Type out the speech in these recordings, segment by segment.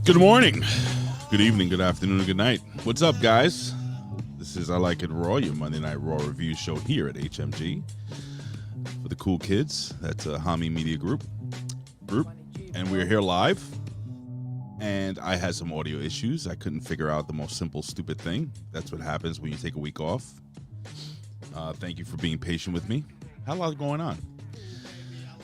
Good morning, good evening, good afternoon, and good night. What's up, guys? This is I Like It Raw, your Monday Night Raw review show here at HMG. For the cool kids, that's Hamin Media Group. And we're here live. And I had some audio issues. I couldn't figure out the most simple, stupid thing. That's what happens when you take a week off. Thank you for being patient with me. Had a lot going on.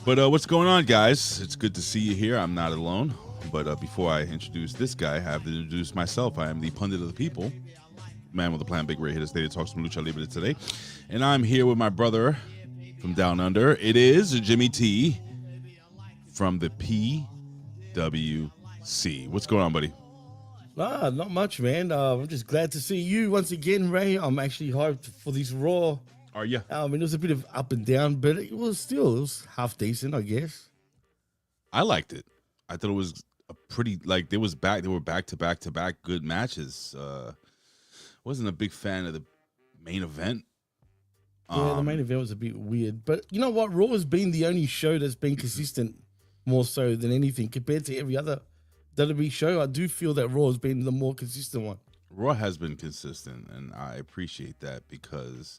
But what's going on, guys? It's good to see you here. I'm not alone. But before I introduce this guy, I have to introduce myself. I am the pundit of the people, man with a plan, big red hitter, today to talk some lucha libre today. And I'm here with my brother from down under. It is Jimmy T from the PWC. What's going on, buddy? Not much, man. I'm just glad to see you once again, Ray. I'm actually hyped for this Raw. Are you? I mean, it was a bit of up and down, but it was half decent, I guess. I liked it. I thought it was a pretty, like, they were back to back good matches. Wasn't a big fan of the main event. Yeah, the main event was a bit weird, but you know what? Raw has been the only show that's been consistent more so than anything compared to every other WWE show. I do feel that Raw has been the more consistent one. Raw has been consistent, and I appreciate that because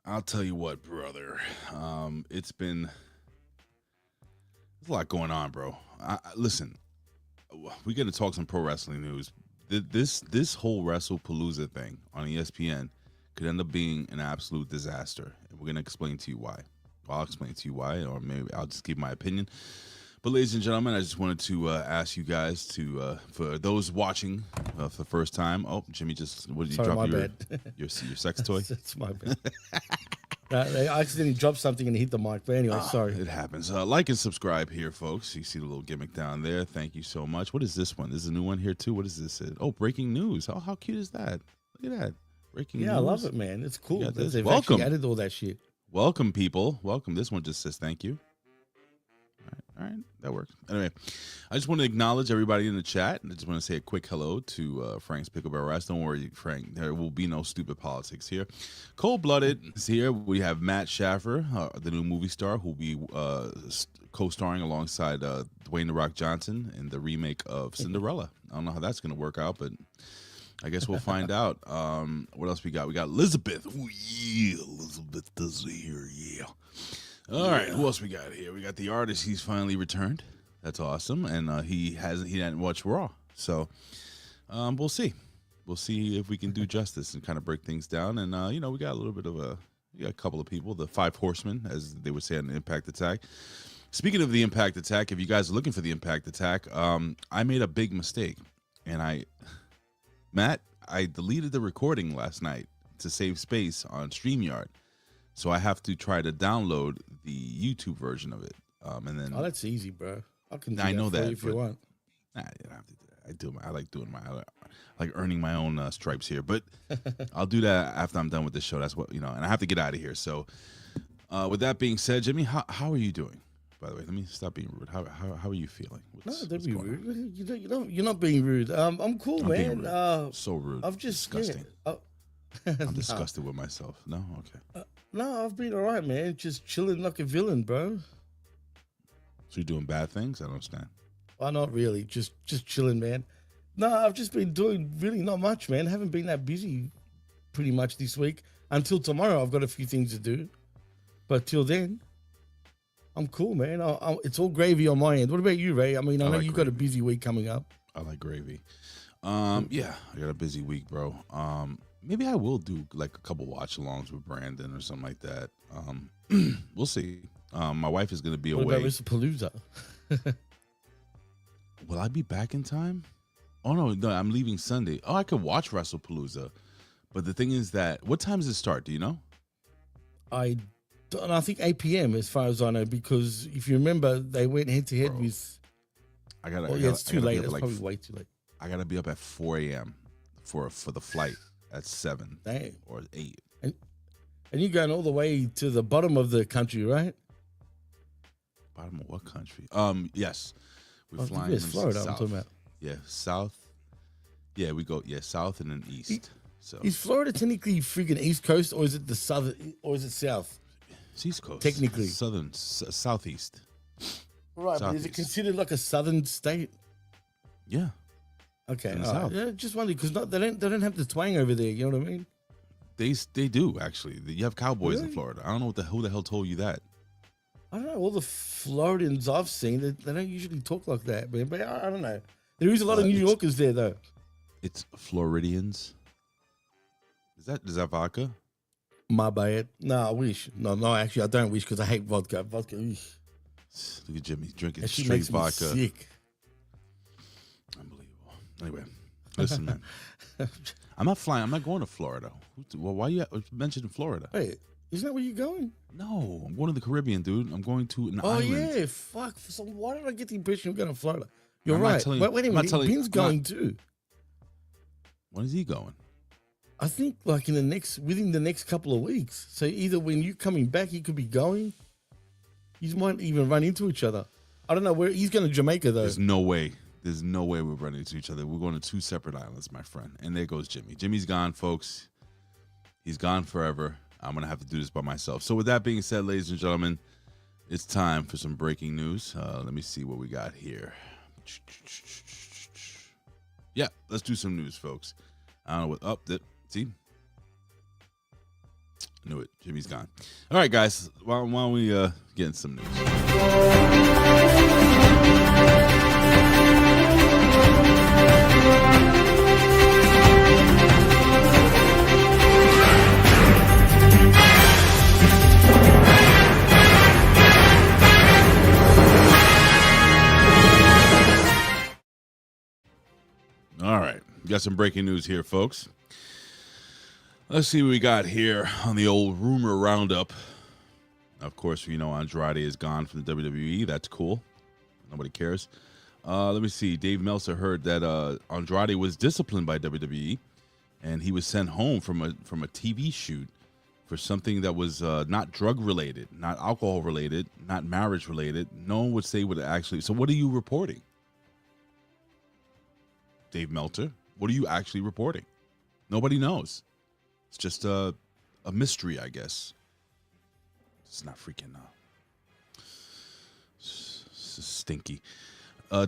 I'll tell you what, brother, there's a lot going on, bro. Listen, we're going to talk some pro wrestling news. This whole Wrestlepalooza thing on ESPN could end up being an absolute disaster. And we're going to explain to you why. Well, I'll explain to you why, or maybe I'll just give my opinion. But ladies and gentlemen, I just wanted to ask you guys to, for those watching for the first time. Oh, Jimmy, what did you drop? Your sex toy? That's my bad. I accidentally dropped something and hit the mic. But anyway, sorry. It happens. Like and subscribe here, folks. You see the little gimmick down there. Thank you so much. What is this one? This is a new one here, too. What is this? Oh, breaking news. Oh, how cute is that? Look at that. Breaking news. Yeah, I love it, man. It's cool. They've Welcome. actually added all that shit. Welcome, people. Welcome. This one just says thank you. All right, that works. Anyway, I just want to acknowledge everybody in the chat. I just want to say a quick hello to Frank's Pickleball Rest. Don't worry, Frank. There will be no stupid politics here. Cold Blooded is here. We have Matt Schaffer, the new movie star, who will be co-starring alongside Dwayne "The Rock" Johnson in the remake of Cinderella. I don't know how that's going to work out, but I guess we'll find out. What else we got? We got Elizabeth. Oh, yeah, Elizabeth is here, yeah. All right, who else we got here? We got the artist. He's finally returned. That's awesome, and he hadn't watched Raw, so we'll see. We'll see if we can do justice and kind of break things down. And we got a little bit of a couple of people, the 5 horsemen, as they would say on the Impact Attack. Speaking of the Impact Attack, if you guys are looking for the Impact Attack, I made a big mistake, and I deleted the recording last night to save space on StreamYard. So I have to try to download the YouTube version of it, and then. Oh, that's easy, bro. I can. I know that if you want. Nah, you don't have to do that. I like doing I like earning my own stripes here, but I'll do that after I'm done with this show. That's what and I have to get out of here. So, with that being said, Jimmy, how are you doing? By the way, let me stop being rude. How are you feeling? No, don't be rude. You're not being rude. I'm cool, man. So rude. I've just disgusting. Yeah. I'm disgusted with myself. No, okay. No, I've been all right, man. Just chilling like a villain, bro. So you're doing bad things? I don't understand. Well, not really. Just chilling, man. No, I've just been doing really not much, man. Haven't been that busy pretty much this week. Until tomorrow, I've got a few things to do. But till then, I'm cool, man. It's all gravy on my end. What about you, Ray? I mean, I know you've got a busy week coming up. I like gravy. Yeah, I got a busy week, bro. Maybe I will do like a couple watch-alongs with Brandon or something like that. We'll see. My wife is going to be away. What about Wrestlepalooza? Will I be back in time? Oh, no, I'm leaving Sunday. Oh, I could watch Wrestlepalooza. But the thing is that, what time does it start? Do you know? I think 8 p.m. as far as I know, because if you remember, they went head-to-head with... it's too late. It's probably way too late. I got to be up at 4 a.m. for the flight. At 7 Dang. Or 8. And you're going all the way to the bottom of the country, right? Bottom of what country? Yes. We're flying from Florida, south. I'm talking about. Yeah, south. Yeah, we go south and then east. So is Florida technically freaking East Coast, or is it the southern, or is it south? It's East Coast. Technically. Southeast. Right, but is it considered like a southern state? Yeah. Okay. In the all right. South. Yeah, just wondering because they don't have the twang over there. You know what I mean? They do actually. You have cowboys in Really? Florida. I don't know who the hell told you that. I don't know. All the Floridians I've seen, they don't usually talk like that, man. But I don't know. There is a lot of New Yorkers there, though. It's Floridians. Is that vodka? My bad. No, I wish. No, actually, I don't wish because I hate vodka. Vodka. Eesh. Look at Jimmy drinking That shit straight makes me vodka. sick. Unbelievable. Anyway, listen, man. I'm not flying. I'm not going to Florida. Well, why you mentioning Florida? Wait, isn't that where you're going? No, I'm going to the Caribbean, dude. I'm going to an Oh, island. yeah. Fuck. So why did I get the impression you're going to Florida? You're I'm not right. telling- Wait a I'm not minute. telling- Ben's I'm going not- too. When is he going? I think like within the next couple of weeks. So either when you're coming back, he could be going. You might even run into each other. I don't know where he's going to Jamaica though. There's no way. There's no way we're running into each other. We're going to two separate islands, my friend. And there goes Jimmy. Jimmy's gone, folks. He's gone forever. I'm going to have to do this by myself. So with that being said, ladies and gentlemen, it's time for some breaking news. Let me see what we got here. Yeah, let's do some news, folks. I don't know what up that. See? I knew it. Jimmy's gone. All right, guys. Why don't we get in some news? All right. We got some breaking news here, folks. Let's see what we got here on the old rumor roundup. Of course, you know Andrade is gone from the WWE. That's cool. Nobody cares. Let me see. Dave Meltzer heard that Andrade was disciplined by WWE, and he was sent home from a TV shoot for something that was not drug related, not alcohol related, not marriage related. No one would say what it actually. So, what are you reporting, Dave Meltzer? What are you actually reporting? Nobody knows. It's just a mystery, I guess. It's not freaking stinky.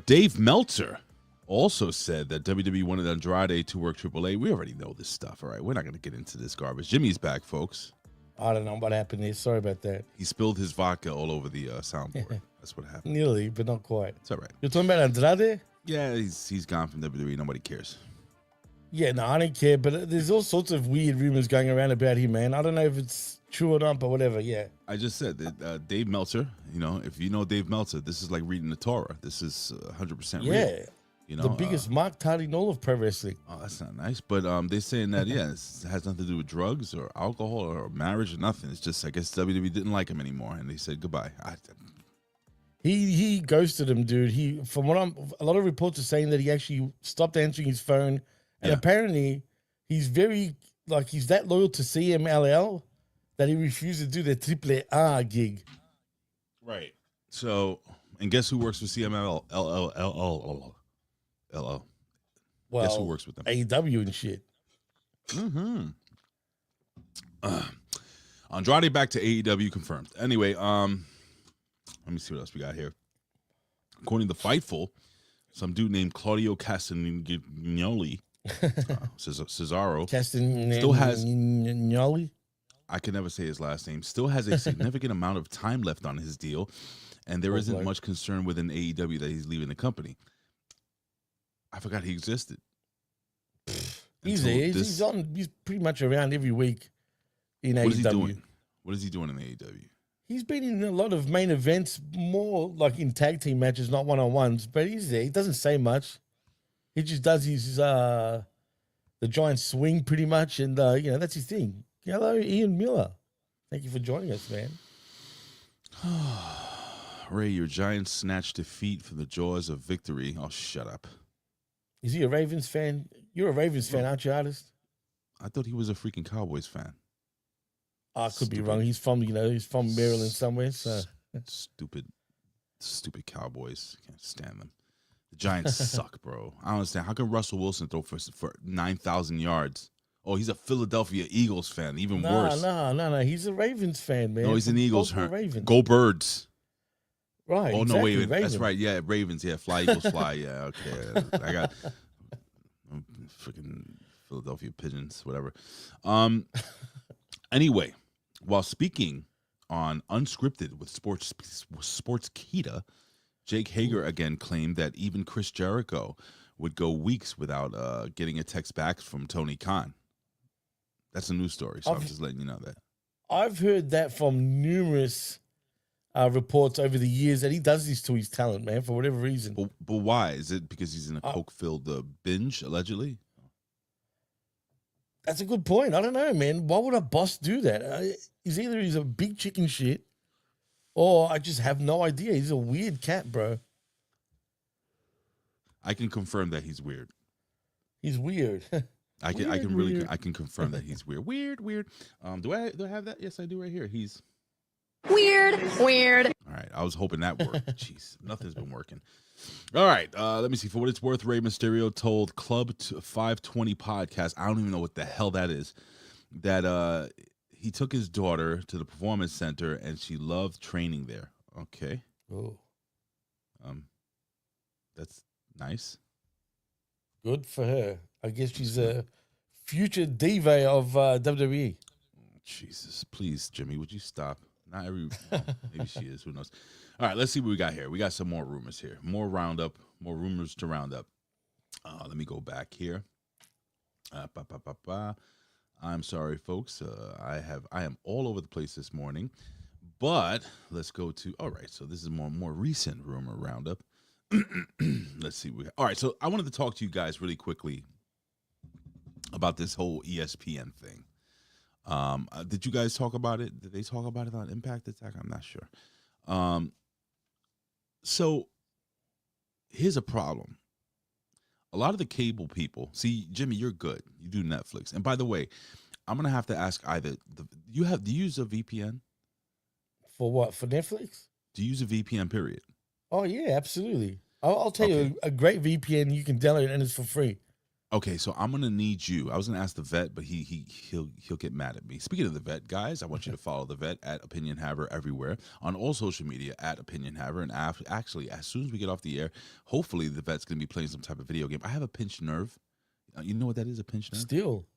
Dave Meltzer also said that WWE wanted Andrade to work AAA. We already know this stuff, all right? We're not going to get into this garbage. Jimmy's back, folks. I don't know what happened there. Sorry about that. He spilled his vodka all over the soundboard. That's what happened. Nearly, but not quite. It's all right. You're talking about Andrade? Yeah, he's gone from WWE. Nobody cares. Yeah, no, I don't care. But there's all sorts of weird rumors going around about him, man. I don't know if it's true or not, but whatever. Yeah. I just said that Dave Meltzer, you know, if you know Dave Meltzer, this is like reading the Torah. This is 100% real. Yeah. You know, The biggest mark tard in all of pro wrestling. Oh, that's not nice. But they're saying that, yeah, it has nothing to do with drugs or alcohol or marriage or nothing. It's just, I guess WWE didn't like him anymore, and they said goodbye. He ghosted him, dude. A lot of reports are saying that he actually stopped answering his phone, and apparently he's that loyal to CMLL that he refused to do the Triple A gig. Right. So, and guess who works for CMLL? Well, guess who works with them? AEW and shit. Andrade back to AEW confirmed. Anyway, let me see what else we got here. According to Fightful, some dude named Claudio Castagnoli, Cesaro, still has. I can never say his last name. Still has a significant amount of time left on his deal, and there isn't much concern within AEW that he's leaving the company. I forgot he existed. He's pretty much around every week in AEW. What is he doing? What is he doing in AEW? He's been in a lot of main events, more like in tag team matches, not one-on-ones, but he's there. He doesn't say much. He just does his the giant swing pretty much, and that's his thing. Hello, Ian Miller. Thank you for joining us, man. Ray, your Giants snatched defeat from the jaws of victory. Oh, shut up. Is he a Ravens fan? You're a Ravens fan, aren't you, artist? I thought he was a freaking Cowboys fan. I could be wrong. He's from Maryland somewhere. So stupid Cowboys. Can't stand them. The Giants suck, bro. I don't understand. How can Russell Wilson throw for 9,000 yards? Oh, he's a Philadelphia Eagles fan. Even worse. No. He's a Ravens fan, man. No, he's an Eagles fan. Ravens. Go Birds. Right. Oh, no, exactly, wait. That's Raven. right. Yeah, Ravens. Yeah, fly, Eagles, fly. Yeah, okay. I got freaking Philadelphia Pigeons, whatever. Anyway, while speaking on Unscripted with Sportskeeda, Jake Hager again claimed that even Chris Jericho would go weeks without getting a text back from Tony Khan. That's a news story, so I'm just letting you know that. I've heard that from numerous reports over the years that he does this to his talent, man, for whatever reason. But why? Is it because he's in a coke-filled binge, allegedly? That's a good point. I don't know, man. Why would a boss do that? He's a big chicken shit, or I just have no idea. He's a weird cat, bro. I can confirm that he's weird. He's weird. I can confirm that he's weird. Weird. Do I have that? Yes, I do right here. He's weird. All right. I was hoping that worked. Jeez, nothing's been working. All right. Let me see. For what it's worth, Rey Mysterio told Club 520 podcast, I don't even know what the hell that is, that he took his daughter to the performance center and she loved training there. Okay. Oh. That's nice. Good for her. I guess she's a future diva of WWE. Jesus, please, Jimmy, would you stop? Not every. Well, maybe she is. Who knows? All right, let's see what we got here. We got some more rumors here. More rumors to round up. Let me go back here. I'm sorry, folks. I am all over the place this morning, but let's go to. All right, so this is more recent rumor roundup. Let's see. All right, so I wanted to talk to you guys really quickly about this whole ESPN thing. Did you guys talk about it? Did they talk about it on Impact Attack? I'm not sure. So here's a problem. A lot of the cable people, see, Jimmy, you're good. You do Netflix. And by the way, I'm going to have to ask either, do you use a VPN? For what? For Netflix? Do you use a VPN, period? Oh, yeah, absolutely. I'll tell you, a great VPN you can download and it's for free. Okay, so I'm gonna need you. I was gonna ask the vet, but he'll get mad at me. Speaking of the vet, guys, I want you to follow the vet at Opinion Haver everywhere on all social media at Opinion Haver. And actually, as soon as we get off the air, hopefully the vet's gonna be playing some type of video game. I have a pinched nerve. You know what that is? A pinched nerve? Still?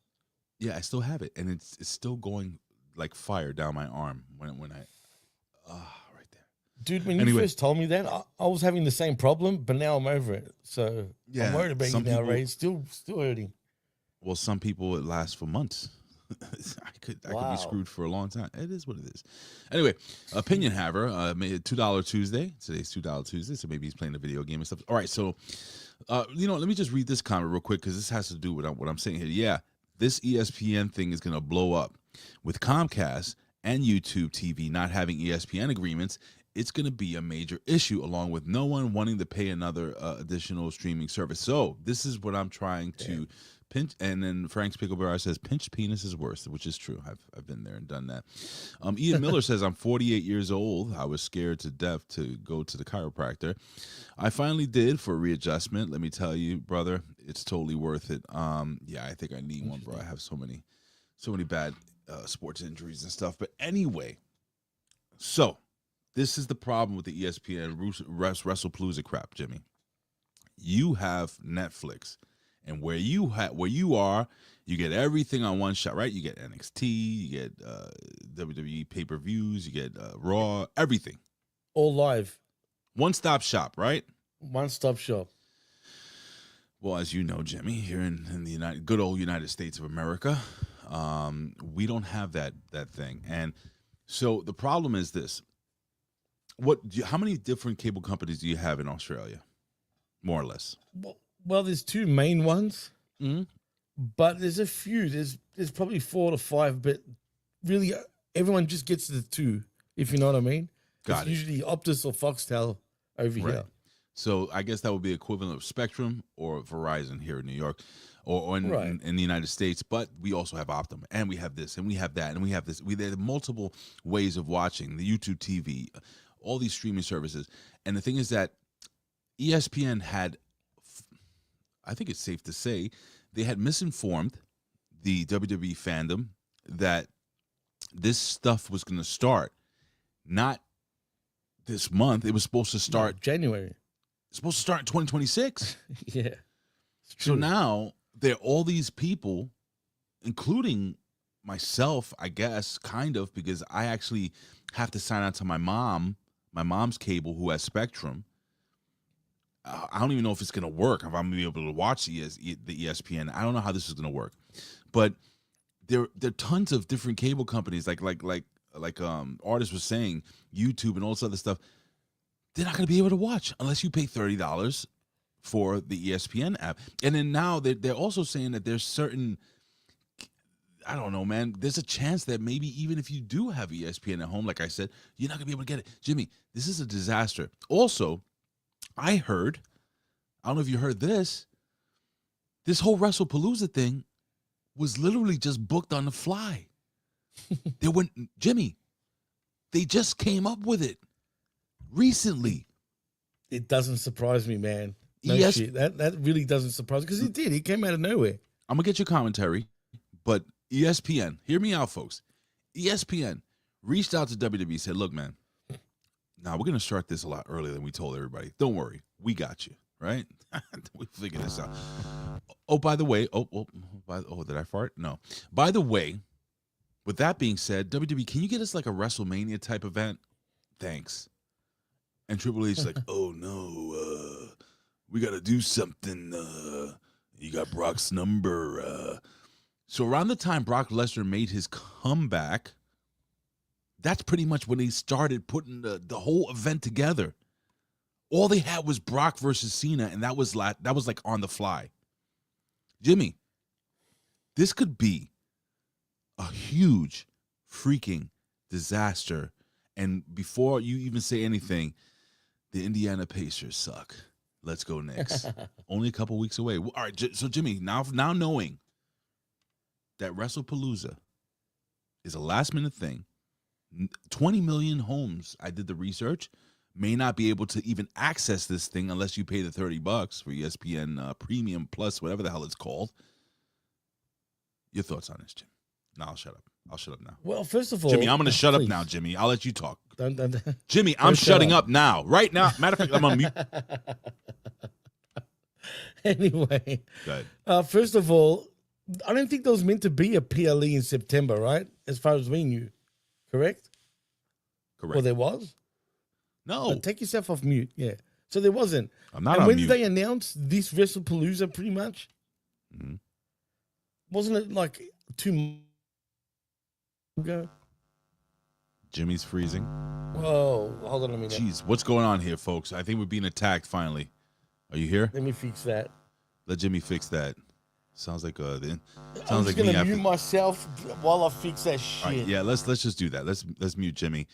Yeah, I still have it, and it's still going like fire down my arm when I right there. Dude, when you first told me that, I was having the same problem, but now I'm over it. So yeah, I'm worried about you now, Ray. Still hurting. Well, some people it lasts for months. I could be screwed for a long time. It is what it is. Anyway, Opinion Haver made it $2 Tuesday. Today's $2 Tuesday, so maybe he's playing a video game and stuff. All right, so let me just read this comment real quick because this has to do with what I'm saying here. Yeah, this ESPN thing is gonna blow up with Comcast and YouTube TV not having ESPN agreements. It's going to be a major issue, along with no one wanting to pay another additional streaming service. So this is what I'm trying to pinch. And then Frank's Pickleberry says, pinched penis is worse, which is true. I've been there and done that. Ian Miller says, I'm 48 years old. I was scared to death to go to the chiropractor. I finally did for readjustment. Let me tell you, brother, it's totally worth it. Yeah, I think I need one, bro. I have so many bad sports injuries and stuff. But anyway, so this is the problem with the ESPN Wrestlepalooza crap, Jimmy. You have Netflix, and where you are, you get everything on one shot, right? You get NXT, you get WWE pay-per-views, you get Raw, everything. All live. One-stop shop, right? One-stop shop. Well, as you know, Jimmy, here in the good old United States of America, we don't have that thing. And so the problem is this. How many different cable companies do you have in Australia, more or less? Well, there's two main ones, but there's a few. There's probably 4 to 5, but really everyone just gets the two, if you know what I mean. It's usually Optus or Foxtel over here. So I guess that would be equivalent of Spectrum or Verizon here in New York or in the United States. But we also have Optum, and we have this, and we have that, and we have this. There are multiple ways of watching the YouTube TV, all these streaming services. And the thing is that ESPN had, I think it's safe to say, they had misinformed the WWE fandom that this stuff was going to start not this month. It was supposed to start January. It's supposed to start in 2026. Yeah. So now there are all these people, including myself, I guess, kind of, because I actually have to sign out to my mom's cable, who has Spectrum. I don't even know if it's going to work, if I'm going to be able to watch the ESPN. I don't know how this is going to work. But there are tons of different cable companies, like artists was saying, YouTube and all this other stuff. They're not going to be able to watch unless you pay $30 for the ESPN app. And then now they're also saying that there's certain, I don't know, man, there's a chance that maybe even if you do have ESPN at home, like I said, you're not going to be able to get it. Jimmy, this is a disaster. Also, I heard, I don't know if you heard this whole Wrestlepalooza thing was literally just booked on the fly. Jimmy, they just came up with it recently. It doesn't surprise me, man. No shit. That really doesn't surprise me, because it did. It came out of nowhere. I'm going to get your commentary, but ESPN, hear me out, folks. ESPN reached out to WWE, said, look, man, now we're going to start this a lot earlier than we told everybody. Don't worry. We got you, right? We figured this out. Oh, by the way, did I fart? No. By the way, with that being said, WWE, can you get us like a WrestleMania type event? Thanks. And Triple H's like, oh no, we got to do something. You got Brock's number. So around the time Brock Lesnar made his comeback, that's pretty much when they started putting the whole event together. All they had was Brock versus Cena, and that was like on the fly. Jimmy, this could be a huge freaking disaster. And before you even say anything, the Indiana Pacers suck. Let's go Knicks. Only a couple weeks away. All right, so Jimmy, now knowing that Wrestlepalooza is a last-minute thing, 20 million homes, I did the research, may not be able to even access this thing unless you pay the $30 for ESPN Premium Plus, whatever the hell it's called. Your thoughts on this, Jim? No, I'll shut up. I'll shut up now. Well, first of all, Jimmy, I'm going to shut up now, Jimmy. I'll let you talk. Don't. Jimmy, I'm shutting up now. Right now. Matter of fact, I'm on mute. Anyway, Go ahead. First of all, I don't think there was meant to be a PLE in September, right? As far as we knew. Correct? Correct. Well, there was? No. Take yourself off mute. Yeah. So there wasn't. I'm not and on when mute. did they announce this Wrestlepalooza pretty much? Mm-hmm. Wasn't it like 2 months ago? Jimmy's freezing. Whoa. Hold on a minute. Jeez, what's going on here, folks? I think we're being attacked finally. Are you here? Let me fix that. Let Jimmy fix that. Sounds like I'm sounds just like me gonna mute after. myself while I fix that shit. All right, yeah, let's just do that. Let's mute Jimmy.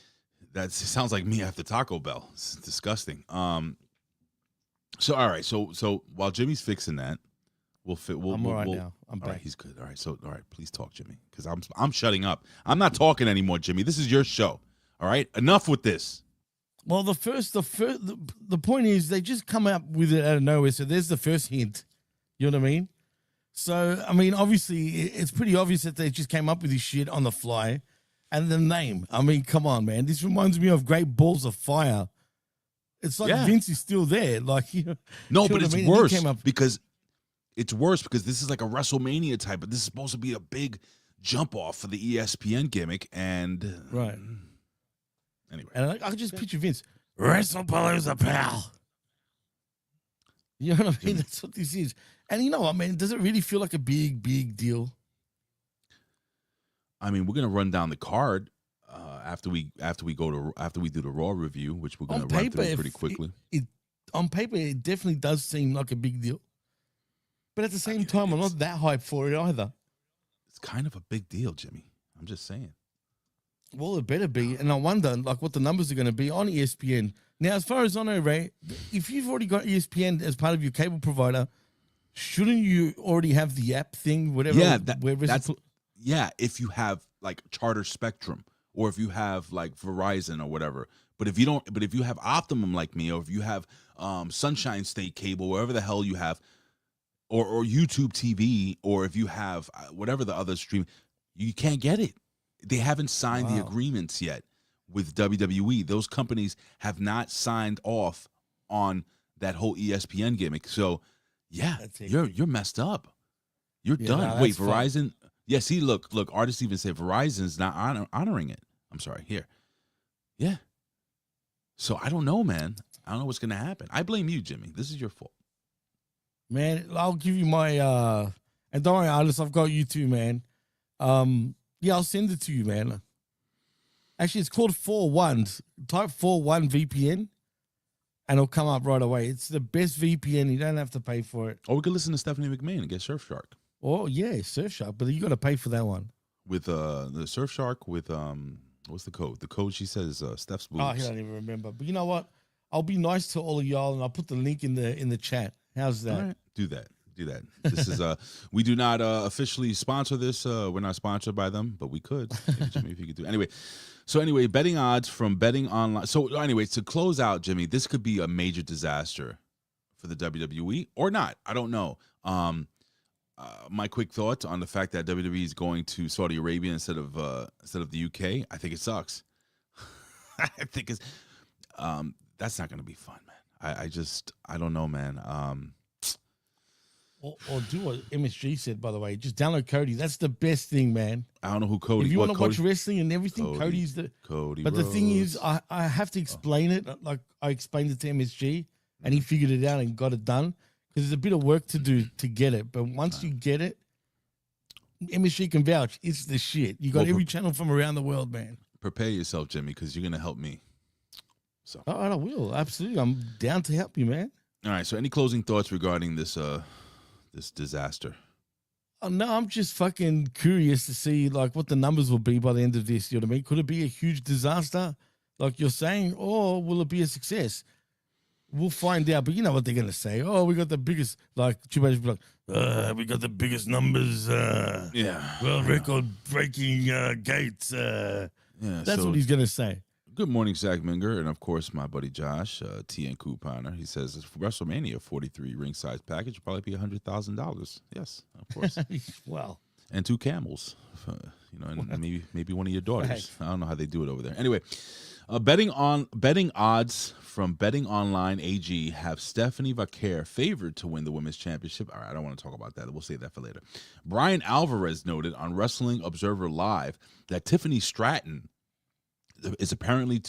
That sounds like me after Taco Bell. It's disgusting. So all right, so while Jimmy's fixing that, I'm all right now. I'm all back. right, he's good. All right, so all right, please talk, Jimmy, because I'm shutting up. I'm not talking anymore, Jimmy. This is your show. All right, enough with this. Well, the point is they just come up with it out of nowhere. So there's the first hint. You know what I mean? So, I mean, obviously, it's pretty obvious that they just came up with this shit on the fly. And the name, I mean, come on, man. This reminds me of Great Balls of Fire. It's like Vince is still there. Like, you know, No, but it's worse because this is like a WrestleMania type, but this is supposed to be a big jump off for the ESPN gimmick. And right. Anyway. And I could just picture Vince, Wrestlepalooza, pal. You know what I mean? That's what this is. And you know what, man? Does it really feel like a big, big deal? I mean, we're gonna run down the card after we do the Raw review, which we're gonna run through pretty quickly. On paper, it definitely does seem like a big deal, but at the same time, I'm not that hyped for it either. It's kind of a big deal, Jimmy. I'm just saying. Well, it better be, and I wonder like what the numbers are going to be on ESPN. Now, as far as I know, Ray, if you've already got ESPN as part of your cable provider, shouldn't you already have the app thing? Whatever. Yeah, if you have like Charter Spectrum, or if you have like Verizon or whatever. But if you don't, but if you have Optimum like me, or if you have Sunshine State cable, wherever the hell you have, or YouTube TV, or if you have whatever the other stream, you can't get it. They haven't signed the agreements yet. with WWE. Those companies have not signed off on that whole ESPN gimmick. So, yeah, you're messed up. You're done. No, Wait, fine. Verizon? Yeah, see, look, artists even say Verizon's not honoring it. I'm sorry, here. Yeah. So I don't know, man. I don't know what's going to happen. I blame you, Jimmy. This is your fault. Man, I'll give you my, and don't worry, artists, I've got you too, man. Yeah, I'll send it to you, man. Actually, it's called 4-1. Type 4-1 VPN, and it'll come up right away. It's the best VPN. You don't have to pay for it. Or we could listen to Stephanie McMahon and get Surfshark. Oh, yeah, Surfshark, but you got to pay for that one. With the Surfshark with, what's the code? The code she says Steph's boobs. Oh, I don't even remember. But you know what? I'll be nice to all of y'all, and I'll put the link in the chat. How's that? All right. Do that. This is we do not officially sponsor this. We're not sponsored by them, but we could. Maybe, Jimmy, if you could do. Anyway, betting odds from betting online. So anyway, to close out, Jimmy, this could be a major disaster for the WWE or not. I don't know. My quick thoughts on the fact that WWE is going to Saudi Arabia instead of the UK. I think it sucks. I think it's that's not going to be fun, man. I don't know, man. Or do what MSG said, by the way. Just download Cody. That's the best thing, man. I don't know who Cody. If you want to watch wrestling and everything, Cody's the Cody. But Rhodes. the thing is, I have to explain it. Like I explained it to MSG, and he figured it out and got it done. Because there's a bit of work to do to get it. But once you get it, MSG can vouch. It's the shit. You got every channel from around the world, man. Prepare yourself, Jimmy, because you're gonna help me. So. All right, I will. Absolutely, I'm down to help you, man. All right. So, any closing thoughts regarding this this disaster? Oh, no, I'm just fucking curious to see like what the numbers will be by the end of this. You know what I mean? Could it be a huge disaster, like you're saying, or will it be a success? We'll find out. But you know what they're gonna say? Oh, we got the biggest. Like Triple H will be like, we got the biggest numbers. Well, record-breaking gates. That's what he's gonna say. Good morning, Zach Minger, and of course my buddy Josh, TN Couponer. He says WrestleMania 43 ringside package will probably be $100,000. Yes, of course. Wow. And 2 camels, and maybe one of your daughters. Right. I don't know how they do it over there. Anyway, betting odds from Betting Online AG have Stephanie Vaquer favored to win the women's championship. All right, I don't want to talk about that. We'll save that for later. Brian Alvarez noted on Wrestling Observer Live that Tiffany Stratton is apparently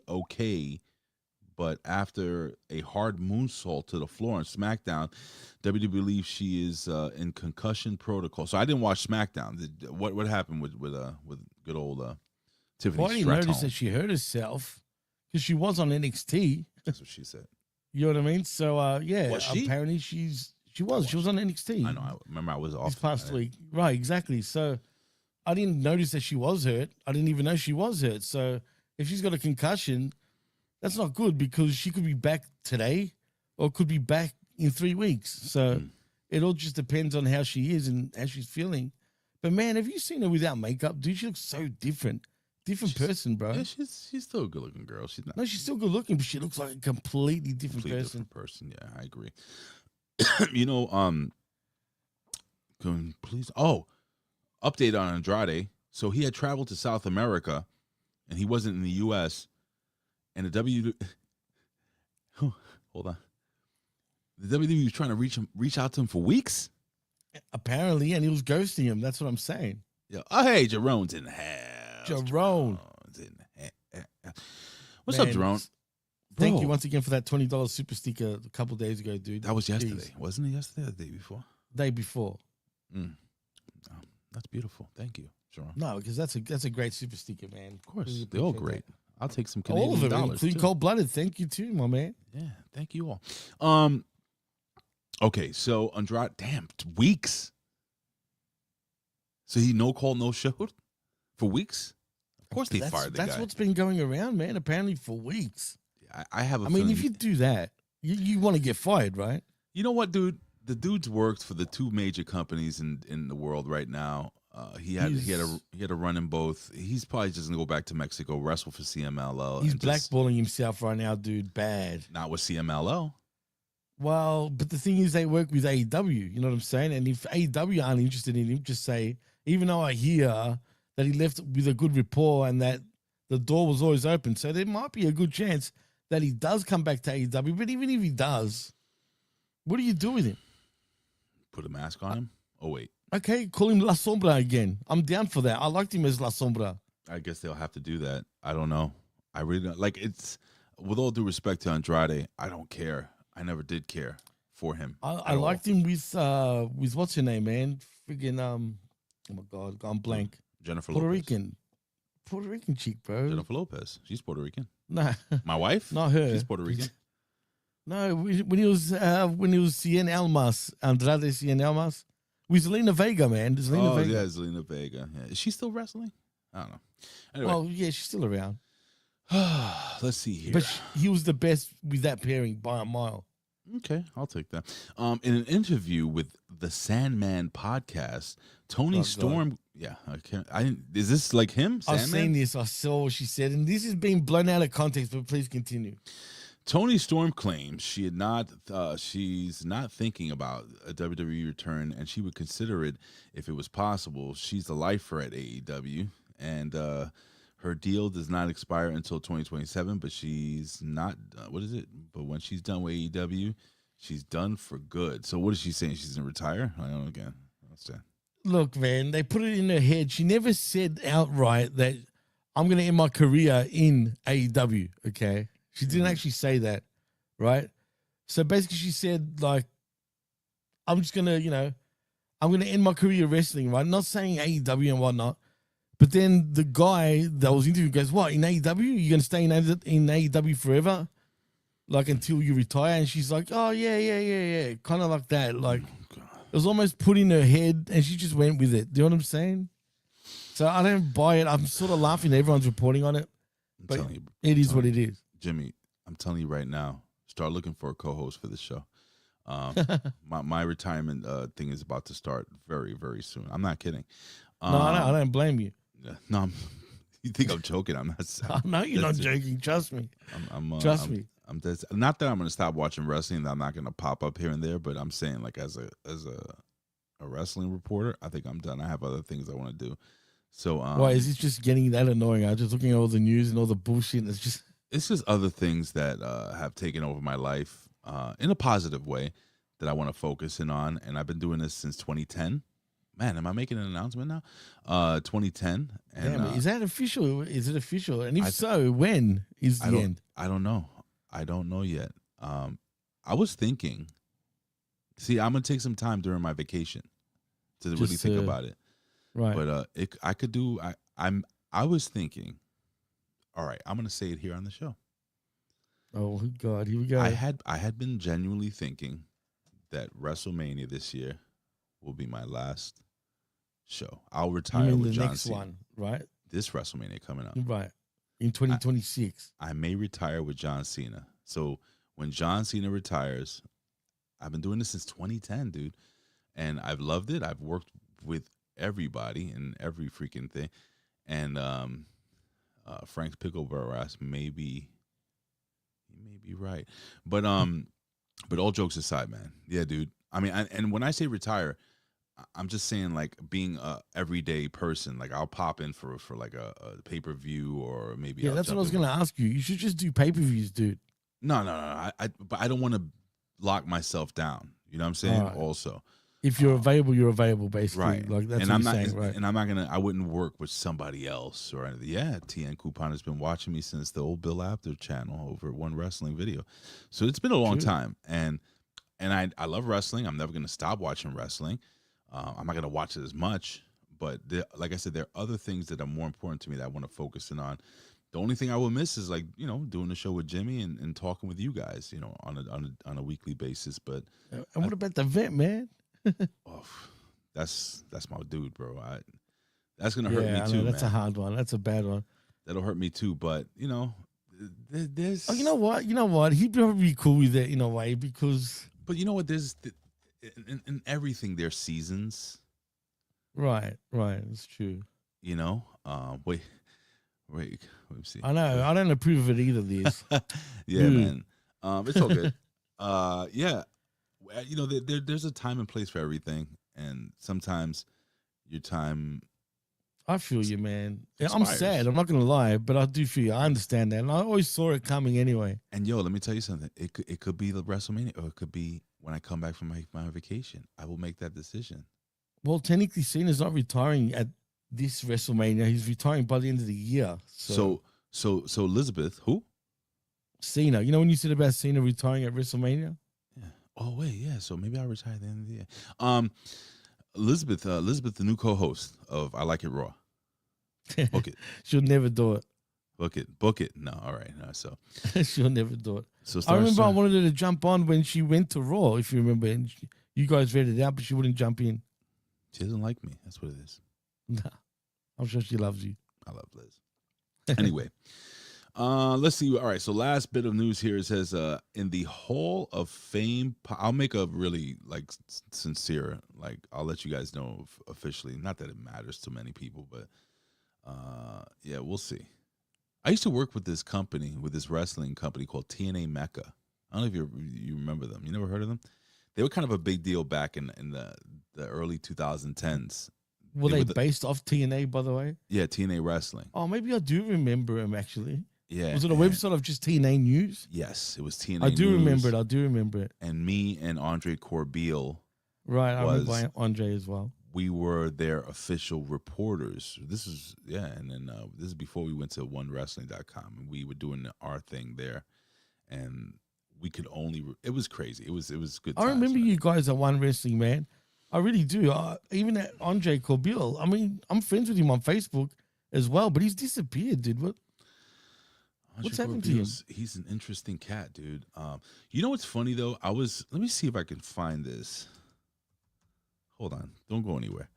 okay, but after a hard moonsault to the floor on SmackDown, WWE believes she is in concussion protocol. So I didn't watch SmackDown. What happened with good old Tiffany Stratton? I didn't notice that she hurt herself because she was on NXT. That's what she said. You know what I mean? So yeah, was she? Apparently she was on NXT. I know. I remember I was off this past week. Right, exactly. So I didn't notice that she was hurt. I didn't even know she was hurt. So if she's got a concussion, that's not good because she could be back today or could be back in 3 weeks. So it all just depends on how she is and how she's feeling. But man, have you seen her without makeup? Dude, she looks so different. Different person, bro. Yeah, she's still a good looking girl. She's not. No, she's still good looking, but she looks like a completely different person. Yeah, I agree. Please. Oh, update on Andrade. So he had traveled to South America, and he wasn't in the U.S. And the hold on. The WWE was trying to reach out to him for weeks. Apparently, and he was ghosting him. That's what I'm saying. Yeah. Oh, hey, Jerome's in the house. Jerome. What's up, Jerome? Thank you once again for that $20 super sticker a couple days ago, dude. That was yesterday. Wasn't it yesterday or the day before? Day before. Oh, that's beautiful. Thank you, Jerome. No, because that's a great super sticker, man. Of course. They're all great. That. I'll take some Canadian all of them, dollars, including cold-blooded. Thank you, too, my man. Yeah, thank you all. Okay, so Andrade, damn, weeks. So he no call, no showed for weeks? Of course they fired the guy. That's what's been going around, man, apparently for weeks. I have a I mean, if you do that, you want to get fired, right? You know what, dude? The dude's worked for the 2 major companies in the world right now. He had a run in both. He's probably just gonna go back to Mexico, wrestle for CMLL. He's blackballing himself right now, dude. Bad. Not with CMLL. Well, but the thing is, they work with AEW. You know what I'm saying? And if AEW aren't interested in him, just say, even though I hear that he left with a good rapport and that the door was always open. So there might be a good chance that he does come back to AEW. But even if he does, what do you do with him? Put a mask on him? Oh, wait. Okay, call him La Sombra again. I'm down for that. I liked him as La Sombra. I guess they'll have to do that. I don't know. I really don't. Like, it's, with all due respect to Andrade, I don't care. I never did care for him. I liked him with what's her name, man? Friggin' oh my God, gone blank. Jennifer Puerto Lopez. Puerto Rican chick, bro. Jennifer Lopez. She's Puerto Rican. Nah, My wife? not her. She's Puerto Rican. No, when he was Cien Almas, Andrade Cien Almas, with Zelina Vega, man. Zelina Vega. Yeah, Zelina Vega. Yeah. Is she still wrestling? I don't know. Anyway. Oh, yeah, she's still around. Let's see here. But he was the best with that pairing by a mile. Okay, I'll take that. In an interview with the Sandman podcast, Tony Storm. God. Yeah, I can't. Is this like him? Sandman? I've seen this. I saw what she said, and this is being blown out of context. But please continue. Tony Storm claims she's not thinking about a WWE return, and she would consider it if it was possible. She's the lifer at AEW, and her deal does not expire until 2027, but she's not. What is it? But when she's done with AEW, she's done for good. So what is she saying? She's gonna retire? I don't know. Again, look, man, they put it in her head. She never said outright that I'm gonna end my career in AEW. Okay, she didn't actually say that, right? So basically, she said like, I'm just gonna, I'm gonna end my career wrestling, right? Not saying AEW and whatnot. But then the guy that was interviewed goes, what, in AEW? You're going to stay in AEW forever? Like, until you retire? And she's like, oh, yeah. Kind of like that. Like, it was almost put in her head, and she just went with it. Do you know what I'm saying? So I don't buy it. I'm sort of laughing. Everyone's reporting on it. But it is what it is. Jimmy, I'm telling you right now, start looking for a co-host for this show. My retirement thing is about to start very, very soon. I'm not kidding. No, I don't blame you. No, you think I'm joking? I'm not. No, you're not joking. Trust me. Trust me. I'm not that I'm going to stop watching wrestling. That I'm not going to pop up here and there. But I'm saying, like, as a wrestling reporter, I think I'm done. I have other things I want to do. So, why is it just getting that annoying? I'm just looking at all the news and all the bullshit. It's just other things that have taken over my life in a positive way that I want to focus in on. And I've been doing this since 2010. Man, am I making an announcement now? 2010. And, damn, is that official? Is it official? And if so, when is the end? I don't know. I don't know yet. I was thinking, see, I'm going to take some time during my vacation to really think about it. Right. But I could do, I was thinking, all right, I'm going to say it here on the show. Oh, God, here we go. I had been genuinely thinking that WrestleMania this year will be my last show. I'll retire with John Cena. One, right? This WrestleMania coming up. Right. In 2026. I may retire with John Cena. So when John Cena retires, I've been doing this since 2010, dude. And I've loved it. I've worked with everybody in every freaking thing. And Frank's Pickleborough ass he may be right. But all jokes aside, man. Yeah, dude. I mean, and when I say retire, I'm just saying, like, being a everyday person. Like, I'll pop in for like a pay-per-view or maybe. Yeah, that's what I was going to ask you. You should just do pay-per-views, dude. No. But I don't want to lock myself down. You know what I'm saying? Right. Also, if you're available, you're available, basically. Right. Like, that's and what I'm you're not, saying, right? And I wouldn't work with somebody else or anything. Yeah, TN Coupon has been watching me since the old Bill Apter channel over at One Wrestling Video. So it's been a long time. And I love wrestling. I'm never going to stop watching wrestling. I'm not going to watch it as much, but like I said, there are other things that are more important to me that I want to focus in on. The only thing I will miss is, like, doing the show with Jimmy and talking with you guys, on a weekly basis. But and what about the vet, man? That's my dude, bro. That's gonna hurt me too. That's man. a hard one. That's a bad one. That'll hurt me too. But there's. Oh, you know what? He'd probably be cool with it in a way because. But you know what? There's in everything there's seasons. Right. It's true. Wait. Let me see. I know. I don't approve of it either. These. Yeah, man. It's all good. Yeah. There's a time and place for everything, and sometimes your time I feel you, man. Yeah, I'm Expires. sad. I'm not gonna lie, but I do feel you. I understand that, and I always saw it coming anyway. And yo, let me tell you something. It could be the WrestleMania, or it could be when I come back from my vacation. I will make that decision. Well, technically, Cena's not retiring at this WrestleMania. He's retiring by the end of the year. So Elizabeth, who? Cena. You know when you said about Cena retiring at WrestleMania? Yeah. Oh wait, yeah. So maybe I'll retire at the end of the year. Elizabeth, the new co-host of I Like It Raw. Book it. She'll never do it. Book it. No, all right. No, so She'll never do it. So I remember I wanted her to jump on when she went to Raw, if you remember, and you guys read it out, but she wouldn't jump in. She doesn't like me. That's what it is. Nah, I'm sure she loves you. I love Liz. Anyway, let's see. All right, so last bit of news here. It says in the Hall of Fame, I'll make a really sincere, I'll let you guys know officially. Not that it matters to many people, but yeah, we'll see. I used to work with this company, with this wrestling company called TNA Mecca. I don't know if you remember them. You never heard of them? They were kind of a big deal back in the early 2010s. Were they based off TNA, by the way? Yeah, TNA Wrestling. Oh, maybe I do remember them, actually. Yeah. Was it a website of just TNA News? Yes, it was TNA I do News. remember it. And me and Andre Corbeil. Right, I remember Andre as well. We were their official reporters. This is, and then this is before we went to onewrestling.com. And we were doing our thing there. And we could only, it was crazy. It was good times. I remember you guys at One Wrestling, man. I really do. Even at Andre Corbeil, I mean, I'm friends with him on Facebook as well, but he's disappeared, dude. What's happened to him? He's an interesting cat, dude. You know what's funny though? Let me see if I can find this. Hold on, don't go anywhere.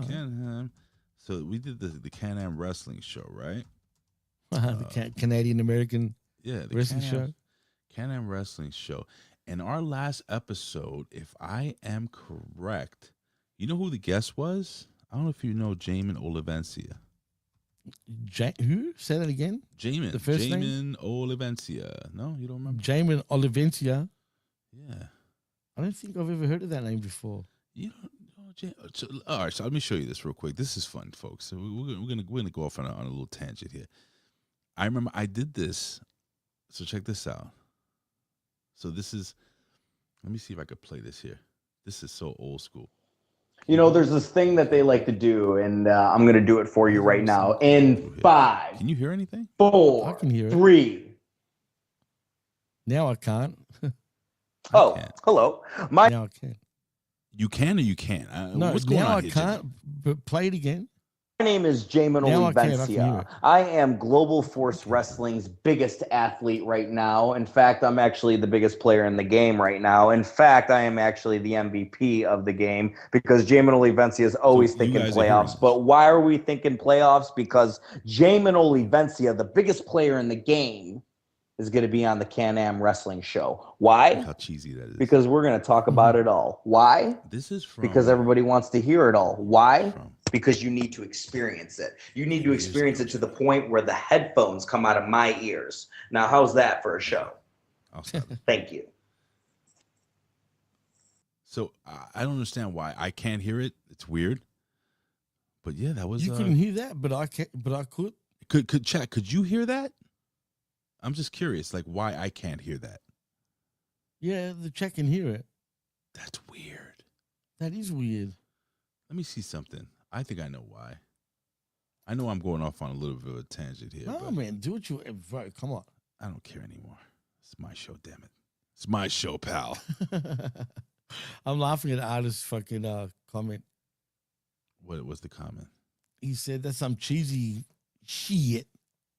Can-Am. So we did the Can-Am wrestling show, right? The Canadian American wrestling show. Can-Am wrestling show. In our last episode, if I am correct, you know who the guest was? I don't know if you know Jamin Olivencia. Who? Say that again? Jamin. The first name? Jamin Olivencia. No, you don't remember? Jamin Olivencia. Yeah. I don't think I've ever heard of that name before. You don't know all right, so let me show you this real quick. This is fun, folks. So we're gonna go off on a little tangent here. I remember I did this. So check this out. So this is, let me see if I could play this here. This is so old school. You know, there's this thing that they like to do, and I'm going to do it for you right now. In 5. Can you hear anything? 4. I can hear it. 3. Now I can't. Hello. Now I can. You can or you can't? No, what's going now on I here, can't. But play it again. My name is Jamin Olivencia. I am Global Force Wrestling's biggest athlete right now. In fact, I'm actually the biggest player in the game right now. In fact, I am actually the MVP of the game because Jamin Olivencia is always thinking playoffs. But why are we thinking playoffs? Because Jamin Olivencia, the biggest player in the game, is going to be on the Can-Am Wrestling Show. Why? How cheesy that is. Because we're going to talk about it all. Why? This is from... Because everybody wants to hear it all. Why? Because you need to experience it. You need to experience it to the point where the headphones come out of my ears. Now, how's that for a show? Thank you. So I don't understand why I can't hear it. It's weird. But yeah, that was... You couldn't hear that, but I can. But I could. Could you hear that? I'm just curious, why I can't hear that. Yeah, the chat can hear it. That's weird. That is weird. Let me see something. I think I know why. I know I'm going off on a little bit of a tangent here. No, man, do what you... Right, come on. I don't care anymore. It's my show, damn it. It's my show, pal. I'm laughing at Artist's fucking comment. What was the comment? He said that's some cheesy shit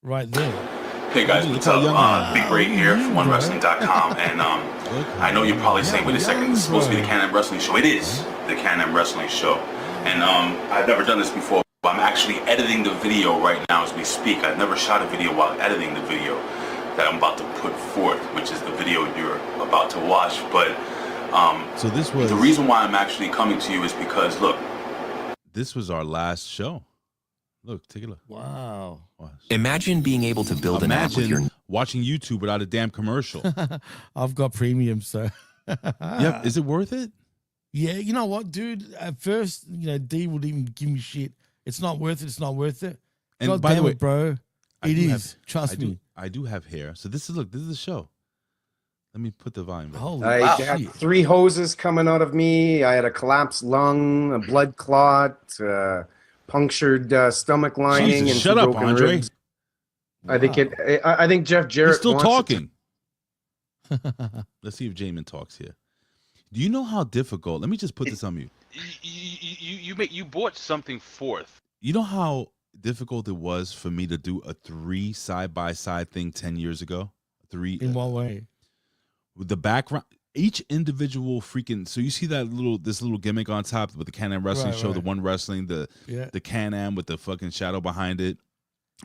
right there. Hey guys, what's up? Big Ray here from OneWrestling.com, and I know you're probably saying, wait a second, this is supposed to be the Can-Am Wrestling Show. It is the Can-Am Wrestling Show, and I've never done this before, but I'm actually editing the video right now as we speak. I've never shot a video while editing the video that I'm about to put forth, which is the video you're about to watch, but so this was... The reason why I'm actually coming to you is because, look. This was our last show. Look, take a look. Wow. Imagine being able to build an app with your... watching YouTube without a damn commercial. I've got premium, so... Yeah, is it worth it? Yeah, you know what, dude? At first, D would even give me shit it's not worth it. It's not worth it. And God by damn the way, it, bro, it is. Trust me. I do have hair. So this is the show. Let me put the volume back. I had 3 hoses coming out of me. I had a collapsed lung, a blood clot, punctured stomach lining, Jesus, and shut 2 up, broken Andre. ribs. I think Jeff Jarrett He's still wants talking. Let's see if Jamin talks here. Do you know how difficult? Let me just put this on mute. You bought something forth. You know how difficult it was for me to do a 3 side-by-side thing 10 years ago? 3 In what way? With the background, each individual freaking. So you see that this little gimmick on top with the Can-Am Wrestling show, the one wrestling, the Can-Am with the fucking shadow behind it,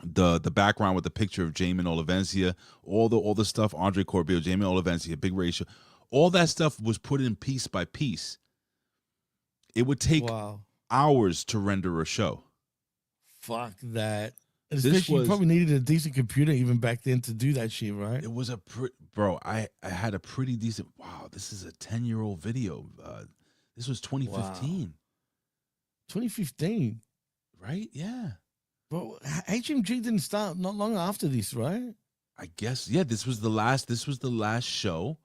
the background with the picture of Jamin Olivencia, all the stuff, Andre Corbeil, Jamin Olivencia, big ratio, all that stuff was put in piece by piece. It would take hours to render a show. Fuck that. Especially, you probably needed a decent computer even back then to do that shit, right? It was bro. I had a pretty decent. Wow, this is a 10-year-old video. This was 2015. Wow. 2015, right? Yeah. Bro, HMG didn't start not long after this, right? I guess. Yeah. This was the last show.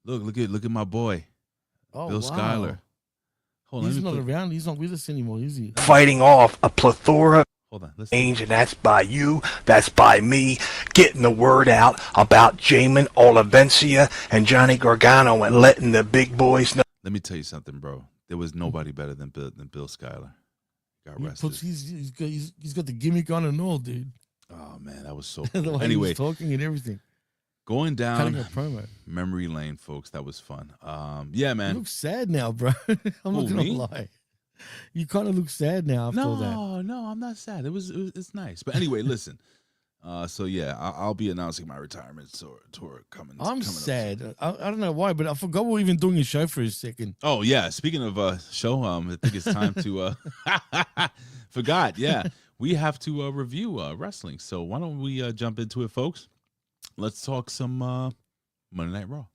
Look at my boy, Bill Schuyler. Hold on, he's not around. He's not with us anymore, is he? Fighting off a plethora. Hold on, and that's by you, that's by me, getting the word out about Jamin Olivencia and Johnny Gargano and letting the big boys know. Let me tell you something, bro. There was nobody better than Bill Schuyler. Got rested. He's got the gimmick on and all, dude. Oh man, that was so cool. The way he was talking and everything. Going down a promo. memory lane, folks. That was fun. Yeah, man. You look sad now, bro. I'm not gonna lie. You kind of look sad now after all that. No, I'm not sad. It's nice. But anyway, listen. So yeah, I'll be announcing my retirement tour coming. I'm sad. I don't know why, but I forgot we were even doing a show for a second. Oh yeah. Speaking of show, I think it's time to forgot. Yeah, we have to review wrestling. So why don't we jump into it, folks? Let's talk some Monday Night Raw.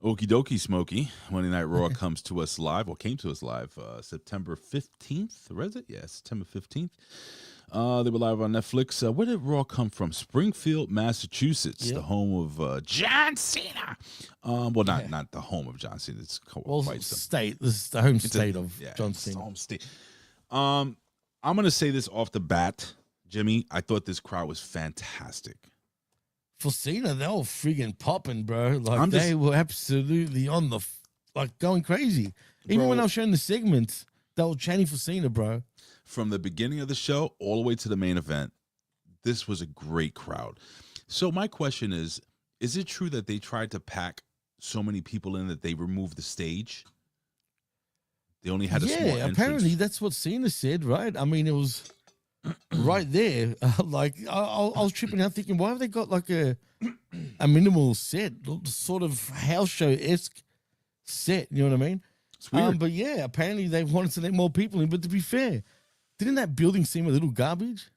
Okie dokie, Smokey. Monday Night Raw came to us live, September 15th. Where is it? Yeah, September 15th. They were live on Netflix. Where did Raw come from? Springfield, Massachusetts, the home of John Cena. Not the home of John Cena. It's state. This is the home state of John Cena. Home state. I'm gonna say this off the bat, Jimmy. I thought this crowd was fantastic. For Cena, they were friggin' popping, bro. Like they were absolutely on the going crazy. Even when I was showing the segments, they were chanting for Cena, bro. From the beginning of the show all the way to the main event, this was a great crowd. So my question is it true that they tried to pack so many people in that they removed the stage? They only had a small entrance. Apparently that's what Cena said, right? I mean, it was right there. I was tripping out thinking, why have they got like a minimal set, sort of house show-esque set, you know what I mean? It's weird. But yeah, apparently they wanted to let more people in, but to be fair, didn't that building seem a little garbage?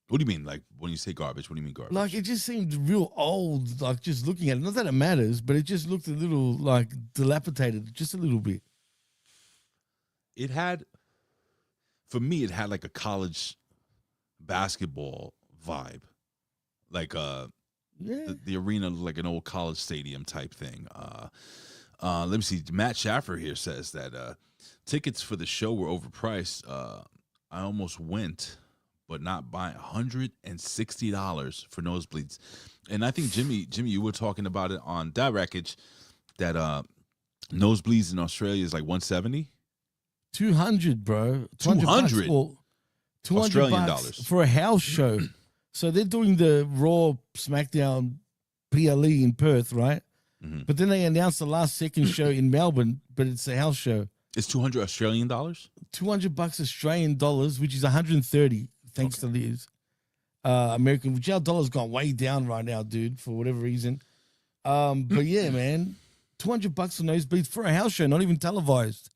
What do you mean? Like, when you say garbage, what do you mean garbage? Like, it just seemed real old, like, just looking at it. Not that it matters, but it just looked a little, like, dilapidated, just a little bit. It had, for me, it had, like, a college basketball vibe. Like, the arena, like an old college stadium type thing. Let me see. Matt Schaffer here says that tickets for the show were overpriced. I almost went, but not by $160 for nosebleeds. And I think Jimmy, you were talking about it on that wreckage that nosebleeds in Australia is like $170. 200, bro. 200. $200 Australian dollars for a house show. So they're doing the Raw SmackDown PLE in Perth, right? Mm-hmm. But then they announced the last second show in Melbourne, but it's a house show. It's $200 Australian dollars? $200 Australian dollars, which is 130, thanks to Liz. American, which our dollar's gone way down right now, dude, for whatever reason. But yeah, man, $200 for nosebleeds for a house show, not even televised.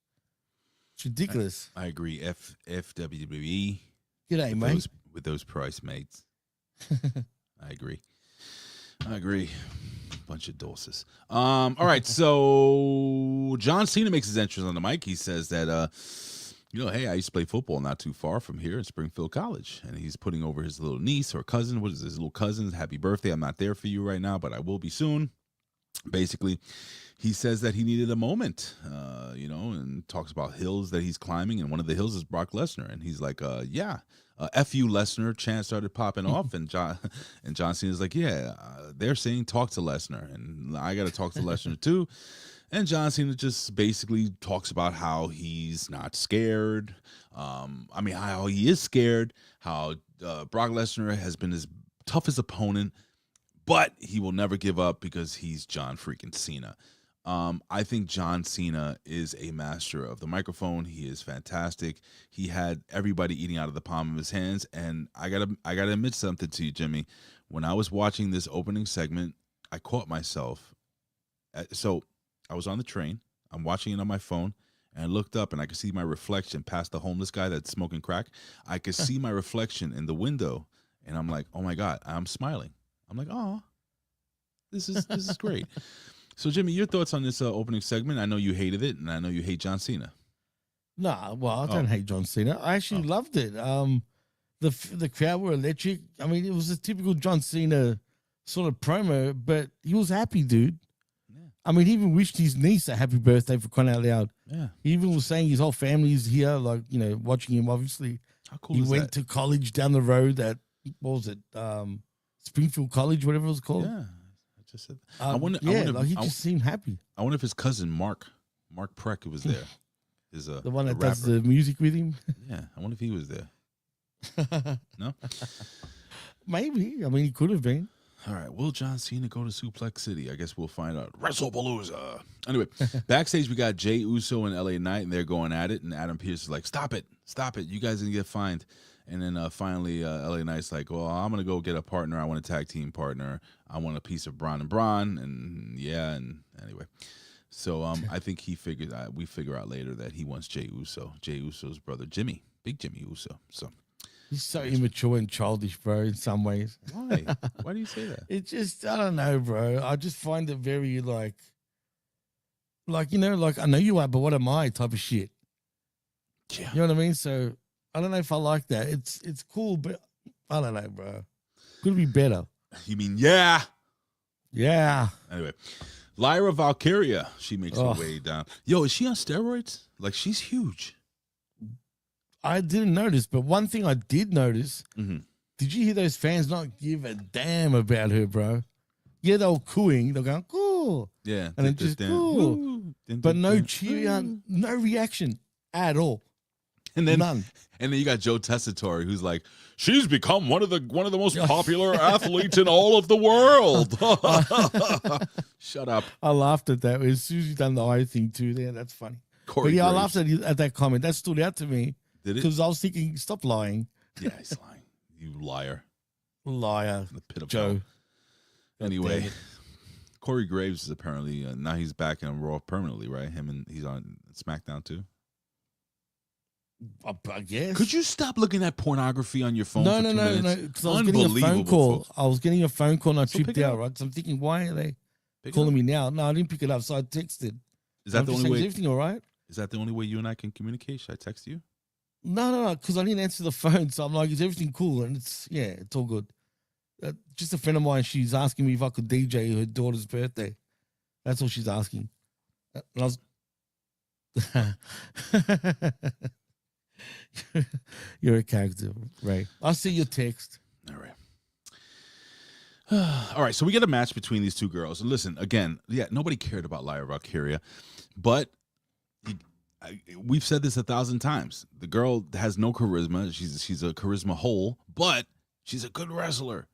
It's ridiculous. I agree. FWE. G'day, mate. With those price mates. I agree. Bunch of doses. All right, so John Cena makes his entrance on the mic. He says that, hey, I used to play football not too far from here in Springfield College, and he's putting over his little niece or cousin. What is his little cousin? Happy birthday. I'm not there for you right now, but I will be soon. Basically, he says that he needed a moment, and talks about hills that he's climbing, and one of the hills is Brock Lesnar, and he's like, F you, Lesnar. Chant started popping off, and John Cena's like, they're saying talk to Lesnar, and I got to talk to Lesnar too. And John Cena just basically talks about how he's not scared. How he is scared, how Brock Lesnar has been his toughest opponent, but he will never give up because he's John freaking Cena. I think John Cena is a master of the microphone. He is fantastic. He had everybody eating out of the palm of his hands. And I gotta admit something to you, Jimmy. When I was watching this opening segment, I caught myself. So I was on the train. I'm watching it on my phone, and I looked up, and I could see my reflection past the homeless guy that's smoking crack. I could see my reflection in the window, and I'm like, oh my God, I'm smiling. I'm like, oh, this is great. So, Jimmy, your thoughts on this opening segment? I know you hated it, and I know you hate John Cena. Nah, well, I don't hate John Cena. I actually loved it. The crowd were electric. I mean, it was a typical John Cena sort of promo, but he was happy, dude. Yeah. I mean, he even wished his niece a happy birthday, for crying out loud. Yeah. He even was saying his whole family is here, like, watching him, obviously. How cool is that? He went to college down the road at, what was it, Springfield College, whatever it was called. Yeah. Just said, he just seemed happy. I wonder if his cousin Mark Preck was there. The one that does the music with him. Yeah, I wonder if he was there. No, maybe. I mean, he could have been. All right, will John Cena go to Suplex City? I guess we'll find out. Wrestlepalooza. Anyway, backstage we got Jey Uso and LA Knight, and they're going at it. And Adam Pearce is like, "Stop it! You guys are gonna get fined." And then finally, LA Knight's like, well, I'm going to go get a partner. I want a tag team partner. I want a piece of Braun and Braun. And anyway. So I think we figure out later that he wants Jey Uso. Jey Uso's brother, Jimmy. Big Jimmy Uso. So he's so immature and childish, bro, in some ways. Why? Why do you say that? It just, I don't know, bro. I just find it very like I know you are, but what am I type of shit. Yeah. You know what I mean? So I don't know if I like that. It's cool, but I don't know, bro. Could be better. You mean yeah? Yeah. Anyway, Lyra Valkyria, she makes her way down. Yo, is she on steroids? Like, she's huge. I didn't notice, but one thing I did notice, did you hear those fans not give a damn about her, bro? Yeah, they were cooing. They're going, cool. Yeah. And then just cool. But no cheer, no reaction at all. And then none. And then you got Joe Tessitore, who's like, she's become one of the most popular athletes in all of the world. Shut up. I laughed at that. As soon as you done the eye thing too there, that's funny. Corey Graves. I laughed at that comment. That stood out to me. Did it? Because I was thinking, stop lying. Yeah, he's lying. You liar. Liar. The pit of Joe. Anyway, Corey Graves is apparently, now he's back in Raw permanently, right? He's on SmackDown too. I guess. Could you stop looking at pornography on your phone? No. Because I was getting a phone call. Folks. I was getting a phone call and I tripped out, right? So I'm thinking, why are they calling me now? No, I didn't pick it up, so I texted. Is that the only way? Is everything all right? Is that the only way you and I can communicate? Should I text you? No, because I didn't answer the phone. So I'm like, is everything cool? And it's all good. Just a friend of mine, she's asking me if I could DJ her daughter's birthday. That's all she's asking. And I was... You're a character, Ray. I'll see your text. All right. All right, so we get a match between these two girls. And listen, again, nobody cared about Lyra Valkyria, but we've said this 1,000 times. The girl has no charisma. She's a charisma hole, but she's a good wrestler.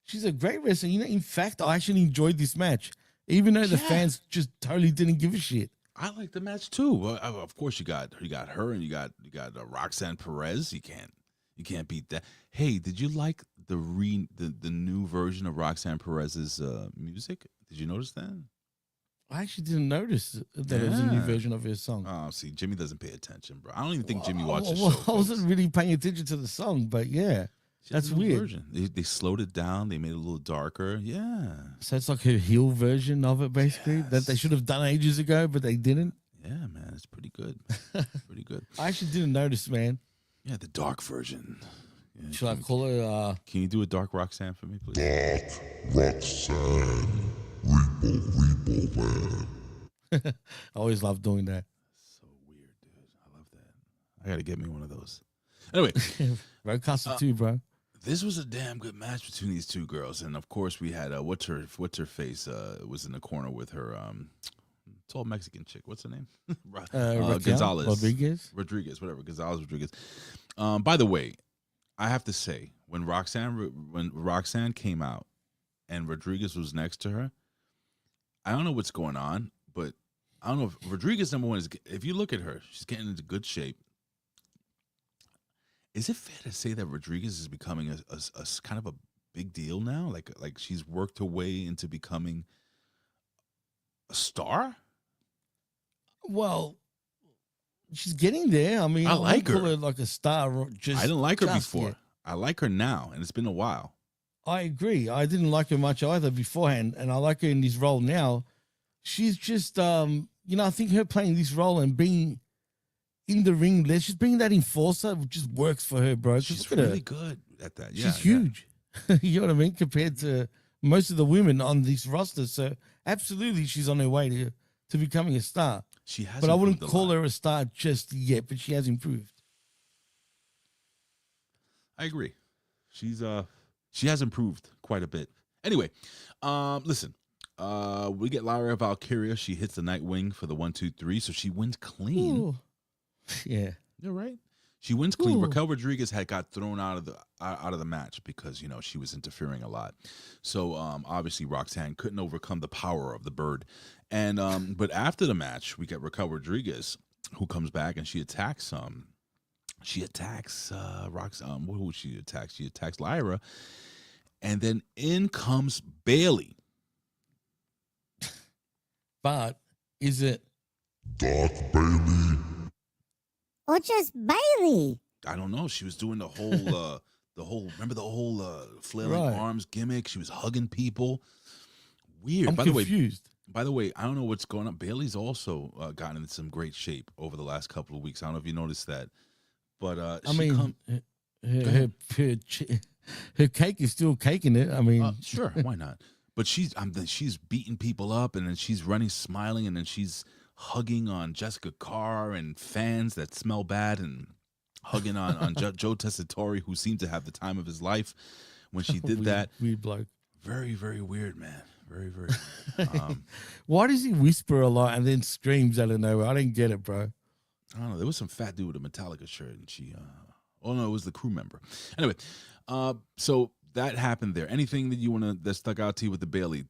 She's a great wrestler. In fact, I actually enjoyed this match, even though the fans just totally didn't give a shit. I like the match too. Of course, you got her, and you got Roxanne Perez. You can't beat that. Hey, did you like the new version of Roxanne Perez's music? Did you notice that? I actually didn't notice that it was a new version of his song. Oh, see, Jimmy doesn't pay attention, bro. I don't even think Jimmy watches show. I wasn't really paying attention to the song, but yeah. That's weird. Version. They slowed it down. They made it a little darker. Yeah. So it's like her heel version of it, basically, that they should have done ages ago, but they didn't. Yeah, man, it's pretty good. Pretty good. I actually didn't notice, man. Yeah, the dark version. Yeah, Should I call her? Can you do a dark Roxanne for me, please? Dark Roxanne, Repo Man. I always love doing that. So weird, dude. I love that. I gotta get me one of those. Anyway, Roadcaster too, bro. this was a damn good match between these two girls, and of course we had what's her face was in the corner with her tall Mexican chick. What's her name? Gonzalez Rodriguez, whatever. Gonzalez Rodriguez. By the way, I have to say when Roxanne came out and Rodriguez was next to her, I don't know what's going on, but I don't know if Rodriguez, number one, is, if you look at her, she's getting into good shape. Is it fair to say that Rodriguez is becoming a kind of a big deal now? Like she's worked her way into becoming a star? Well, she's getting there. I mean, I like her. Call her like a star. I didn't like her before. Yet. I like her now, and it's been a while. I agree. I didn't like her much either beforehand, and I like her in this role now. She's just, I think her playing this role and being in the ring, she's bringing that enforcer, which just works for her, bro. She's really good at that. Yeah, she's huge. You know what I mean? Compared to most of the women on this roster. So absolutely, she's on her way to becoming a star. She has, but I wouldn't call her a star just yet. But she has improved. I agree. She has improved quite a bit. Anyway, listen. We get Lyra Valkyria. She hits the Nightwing for the 1-2-3, so she wins clean. Ooh. Yeah, you're right. She wins clean. Ooh. Raquel Rodriguez had got thrown out of the match because she was interfering a lot. So obviously Roxanne couldn't overcome the power of the bird. And but after the match, we get Raquel Rodriguez who comes back and she attacks Roxanne. Who she attacks? She attacks Lyra, and then in comes Bayley. But is it Dark Bayley? Or just Bayley? I don't know. She was doing the whole, remember the whole flailing arms gimmick? She was hugging people. Weird. I'm confused. By the way, I don't know what's going on. Bayley's also gotten into some great shape over the last couple of weeks. I don't know if you noticed that. But her cake is still caking it. I mean, sure, why not? But she's beating people up, and then she's running, smiling, and then she's hugging on Jessica Carr and fans that smell bad, and hugging on Joe Tessitore, who seemed to have the time of his life when she did that. Weird bloke. Very, very weird, man. Very, very. Why does he whisper a lot and then screams out of nowhere? I didn't get it, bro. I don't know. There was some fat dude with a Metallica shirt, and she. Oh no, it was the crew member. Anyway, so that happened there. Anything that stuck out to you with the Bayley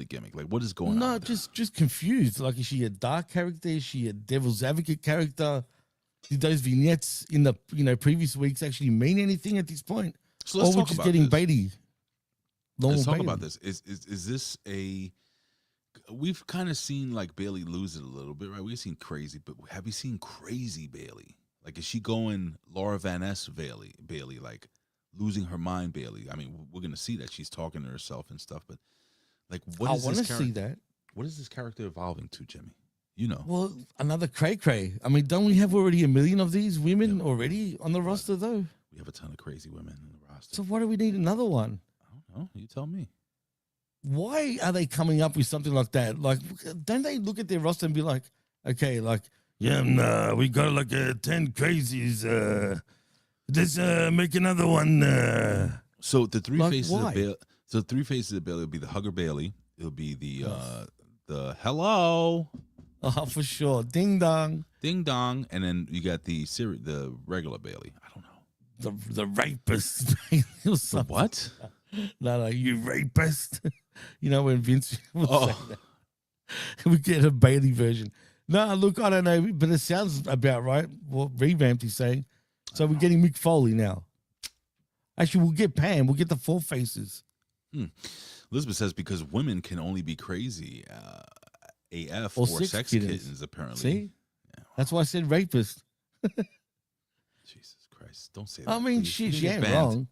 gimmick? Like, what is going on? No, just confused. Like, is she a dark character? Is she a devil's advocate character? Did those vignettes in the previous weeks actually mean anything at this point? So let's talk about getting this. Bayley. Let's talk about this. Is this a? We've kind of seen like Bayley lose it a little bit, right? We've seen crazy, but have we seen crazy Bayley? Like, is she going Laura Van Ness Bayley, like losing her mind Bayley? I mean, we're gonna see that she's talking to herself and stuff, but like, what is this character? I want to see that. What is this character evolving to, Jimmy? Well, another cray-cray. I mean, don't we have already 1 million of these women already on the roster, though? We have a ton of crazy women in the roster. So why do we need another one? I don't know. You tell me. Why are they coming up with something like that? Like, don't they look at their roster and be like, okay, like, yeah, we got like 10 crazies. Let's make another one. So the three faces of Bayley. So 3 faces of Bayley will be the Hugger Bayley. It'll be the hello. Oh, for sure. Ding dong. Ding dong. And then you got the regular Bayley. I don't know. The rapist. The what? No, you rapist. When Vince would say that. We get a Bayley version. No, look, I don't know, but it sounds about right. What revamped he's saying. So we're getting Mick Foley now. Actually, we'll get Pam. We'll get the 4 faces. Elizabeth says because women can only be crazy AF or sex kittens, apparently. See? Yeah. That's why I said rapist. Jesus Christ. Don't say that. I mean, she ain't wrong.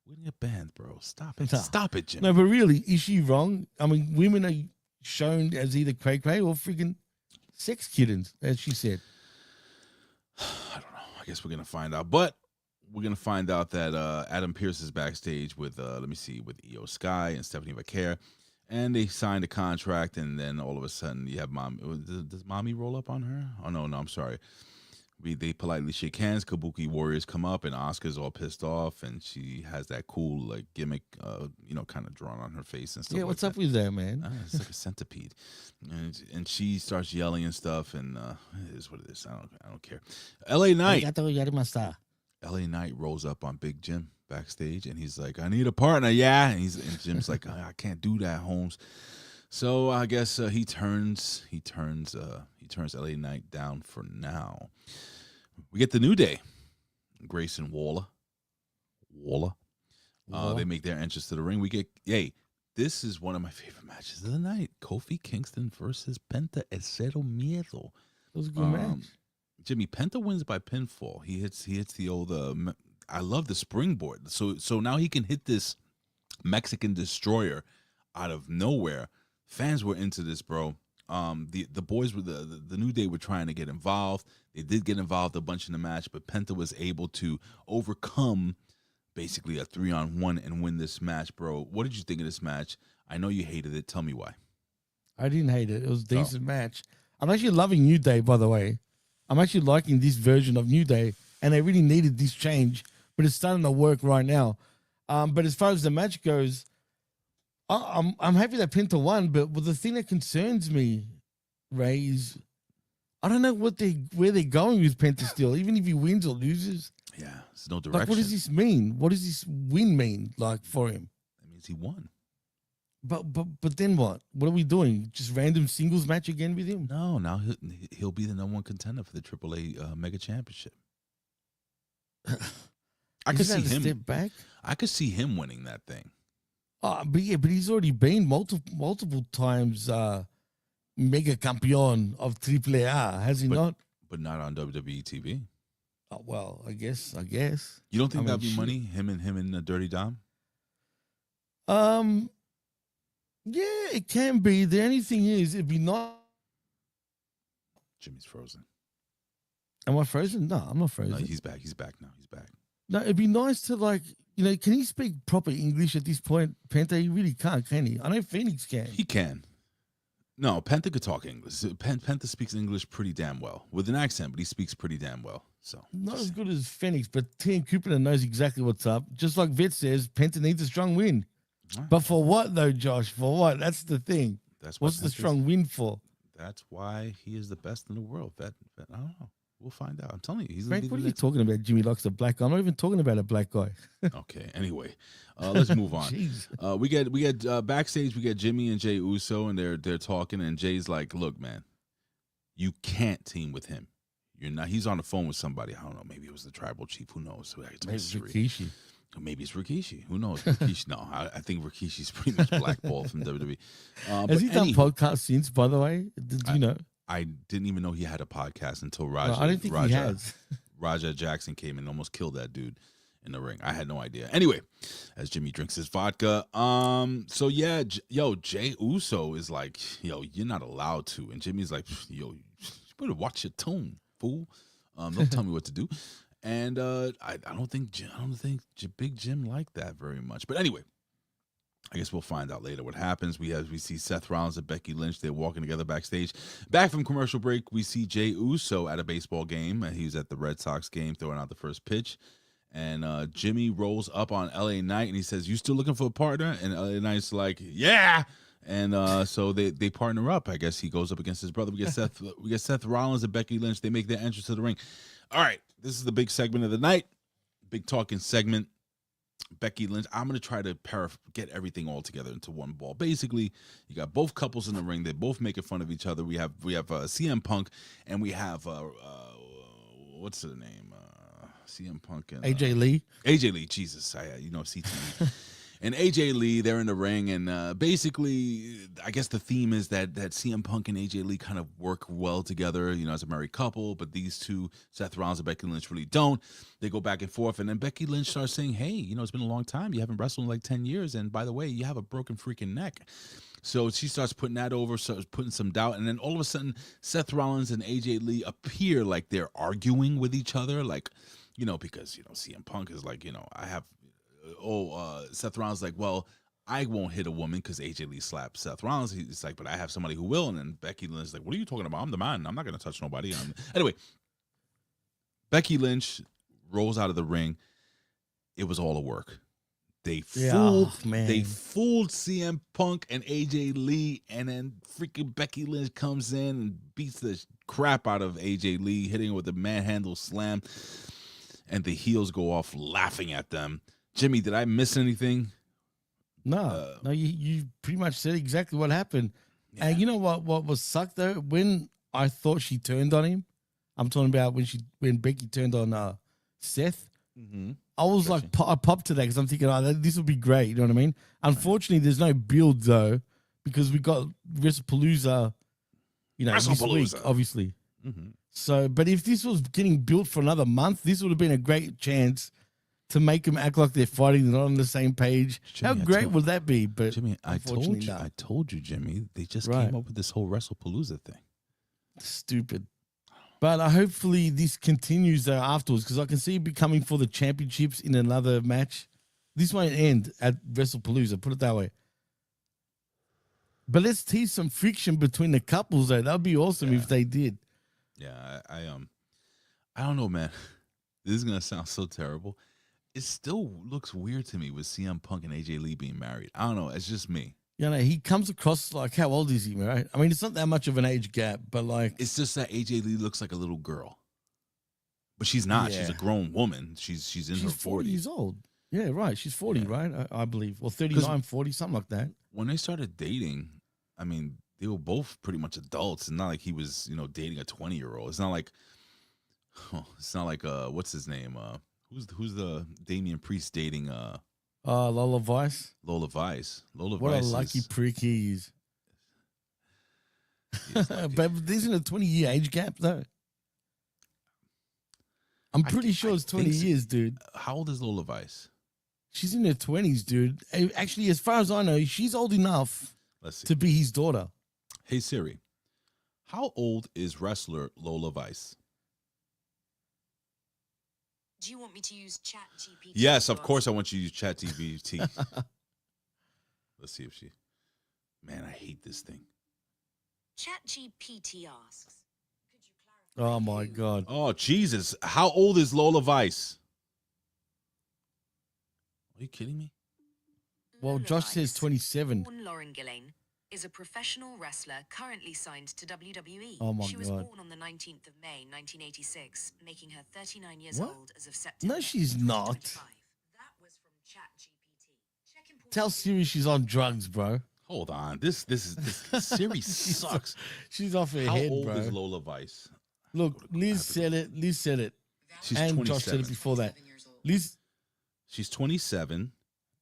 We're gonna get banned, bro. Stop it. No. Stop it, Jimmy. No, but really, is she wrong? I mean, women are shown as either cray-cray or freaking sex kittens, as she said. I don't know. I guess we're gonna find out. But we're gonna find out that Adam Pearce is backstage with with Io Sky and Stephanie Vaquer. And they signed a contract, and then all of a sudden you have Mommy. Does Mommy roll up on her? Oh, no, I'm sorry. They politely shake hands. Kabuki Warriors come up, and Asuka's all pissed off, and she has that cool like gimmick, kind of drawn on her face and stuff. Yeah, what's up with that, man? It's like a centipede, and she starts yelling and stuff, and it is what it is. I don't care. L.A. Knight. L.A. Knight rolls up on Big Jim backstage, and he's like, "I need a partner, yeah." And Jim's like, "I can't do that, Holmes." So I guess he turns L.A. Knight down for now. We get the New Day, Grayson Waller. They make their entrance to the ring. We get this is one of my favorite matches of the night: Kofi Kingston versus Penta El Cero Miedo. It was a good match. Jimmy, Penta wins by pinfall. He hits the old. I love the springboard. So now he can hit this Mexican destroyer out of nowhere. Fans were into this, bro. The boys were the New Day were trying to get involved. They did get involved a bunch in the match, but Penta was able to overcome basically a 3-on-1 and win this match, bro. What did you think of this match? I know you hated it. Tell me why. I didn't hate it. It was a decent match. I'm actually loving New Day, by the way. I'm actually liking this version of New Day, and they really needed this change, but it's starting to work right now. But as far as the match goes, I'm happy that Penta won, but the thing that concerns me, Ray, is I don't know where they're going with Penta still, even if he wins or loses. Yeah, there's no direction. Like, what does this mean? What does this win mean, like, for him? That means he won. But then what? What are we doing? Just random singles match again with him? No, now he'll be the #1 contender for the AAA Mega Championship. I could see him step back. I could see him winning that thing. But he's already been multiple times Mega Campeon of AAA, has he not? But not on WWE TV. Oh, well, I guess. You don't think that'd be money? Him and Dirty Dom? Yeah, it can be. The only thing is, it'd be not. Jimmy's frozen. Am I frozen? No, I'm not frozen. No, he's back. He's back now. He's back. No, it'd be nice to, like, can he speak proper English at this point? Penta, he really can't, can he? I know Phoenix can. He can. No, Penta could talk English. Penta speaks English pretty damn well. With an accent, but he speaks pretty damn well. So not as good as Phoenix, but Tim Cooper knows exactly what's up. Just like Vet says, Penta needs a strong win. Right. But for what, though, Josh? For what? That's the thing. What's the strong win for? That's why he is the best in the world. I don't know. We'll find out. I'm telling you. Frank, what are you talking about? Jimmy likes a black guy. I'm not even talking about a black guy. Okay. Anyway, let's move on. We get backstage. We get Jimmy and Jey Uso, and they're talking. And Jay's like, "Look, man, you can't team with him. You're not. He's on the phone with somebody. I don't know. Maybe it was the tribal chief. Who knows? Maybe Rikishi. Maybe it's Rikishi. Who knows? Rikishi. No, I think Rikishi's pretty much blackballed from WWE. Has he done podcasts since? By the way, did you know? I didn't even know he had a podcast until Raja. No, I don't think he has. Raja Jackson came and almost killed that dude in the ring. I had no idea. Anyway, as Jimmy drinks his vodka, so yeah, Jey Uso is like, you're not allowed to, and Jimmy's like, you better watch your tone, fool. Don't tell me what to do. And I don't think Big Jim liked that very much. But anyway, I guess we'll find out later what happens. We see Seth Rollins and Becky Lynch. They're walking together backstage. Back from commercial break, we see Jey Uso at a baseball game. He was at the Red Sox game throwing out the first pitch. And Jimmy rolls up on L.A. Knight, and he says, "You still looking for a partner?" And L.A. Knight's like, "Yeah." And so they partner up. I guess he goes up against his brother. We get Seth Rollins and Becky Lynch. They make their entrance to the ring. All right, this is the big segment of the night. Big talking segment. Becky Lynch. I'm going to try to get everything all together into one ball. Basically, you got both couples in the ring. They're both making fun of each other. We have CM Punk, and we have what's her name? CM Punk and AJ Lee. AJ Lee. Jesus, CTE. And AJ Lee, they're in the ring, and basically, I guess the theme is that CM Punk and AJ Lee kind of work well together, as a married couple, but these two, Seth Rollins and Becky Lynch, really don't. They go back and forth, and then Becky Lynch starts saying, hey, it's been a long time. You haven't wrestled in like 10 years, and by the way, you have a broken freaking neck. So she starts putting that over, starts putting some doubt, and then all of a sudden, Seth Rollins and AJ Lee appear like they're arguing with each other, like, because, CM Punk is like, Seth Rollins is like, well, I won't hit a woman because AJ Lee slapped Seth Rollins. He's like, but I have somebody who will. And then Becky Lynch is like, what are you talking about? I'm the man. I'm not going to touch nobody. Anyway, Becky Lynch rolls out of the ring. It was all a work. They fooled CM Punk and AJ Lee, and then freaking Becky Lynch comes in and beats the crap out of AJ Lee, hitting her with a manhandle slam, and the heels go off laughing at them. Jimmy, did I miss anything? No, you pretty much said exactly what happened. Yeah. And you know what was sucked though? When I thought she turned on him, I'm talking about when Becky turned on Seth. Mm-hmm. I was like, I popped to that because I'm thinking, this will be great. You know what I mean? Unfortunately, there's no build though because we got Wrestlepalooza, this week, obviously. Mm-hmm. So, but if this was getting built for another month, this would have been a great chance to make them act like they're fighting, they're not on the same page. Jimmy, how great would that be? But Jimmy, I told you, Jimmy, they just came up with this whole Wrestlepalooza thing. Stupid. But hopefully this continues though afterwards because I can see it becoming for the championships in another match. This won't end at Wrestlepalooza, put it that way. But let's tease some friction between the couples though. That'd be awesome if they did. Yeah, I don't know, man. This is gonna sound so terrible. It still looks weird to me with CM Punk and AJ Lee being married. I don't know. It's just me. He comes across like, how old is he, right? I mean, it's not that much of an age gap, but like... It's just that AJ Lee looks like a little girl. But she's not. Yeah. She's a grown woman. She's in her 40s. 40 years old. Yeah, right. She's 40, right? I believe. Or 39, 40, something like that. When they started dating, I mean, they were both pretty much adults. It's not like he was, dating a 20-year-old. It's not like... what's his name? Who's the Damian Priest dating? Lola Vice. Lola Vice. What a lucky prick he is. But there's a 20-year age gap though. I'm pretty sure it's 20 years, dude. How old is Lola Vice? She's in her 20s, dude. Actually, as far as I know, she's old enough to be his daughter. Hey Siri, how old is wrestler Lola Vice? Do you want me to use ChatGPT? Yes, of course I want you to use ChatGPT. Let's see if she... Man, I hate this thing. ChatGPT asks, could you clarify... Oh, my God. Oh, Jesus. How old is Lola Vice? Are you kidding me? Well, Josh says 27. Lauren Gillane is a professional wrestler currently signed to WWE. Oh my she was God. born on the 19th of May, 1986, making her 39 years old as of September. No, she's not. 2025. That was from ChatGPT. Tell Siri she's on drugs, bro. Hold on. This Siri sucks. She's off her How head, old bro. is Lola Vice? Look, Liz said it. Liz said it. She's and 27. Josh said it before that. Liz... She's 27.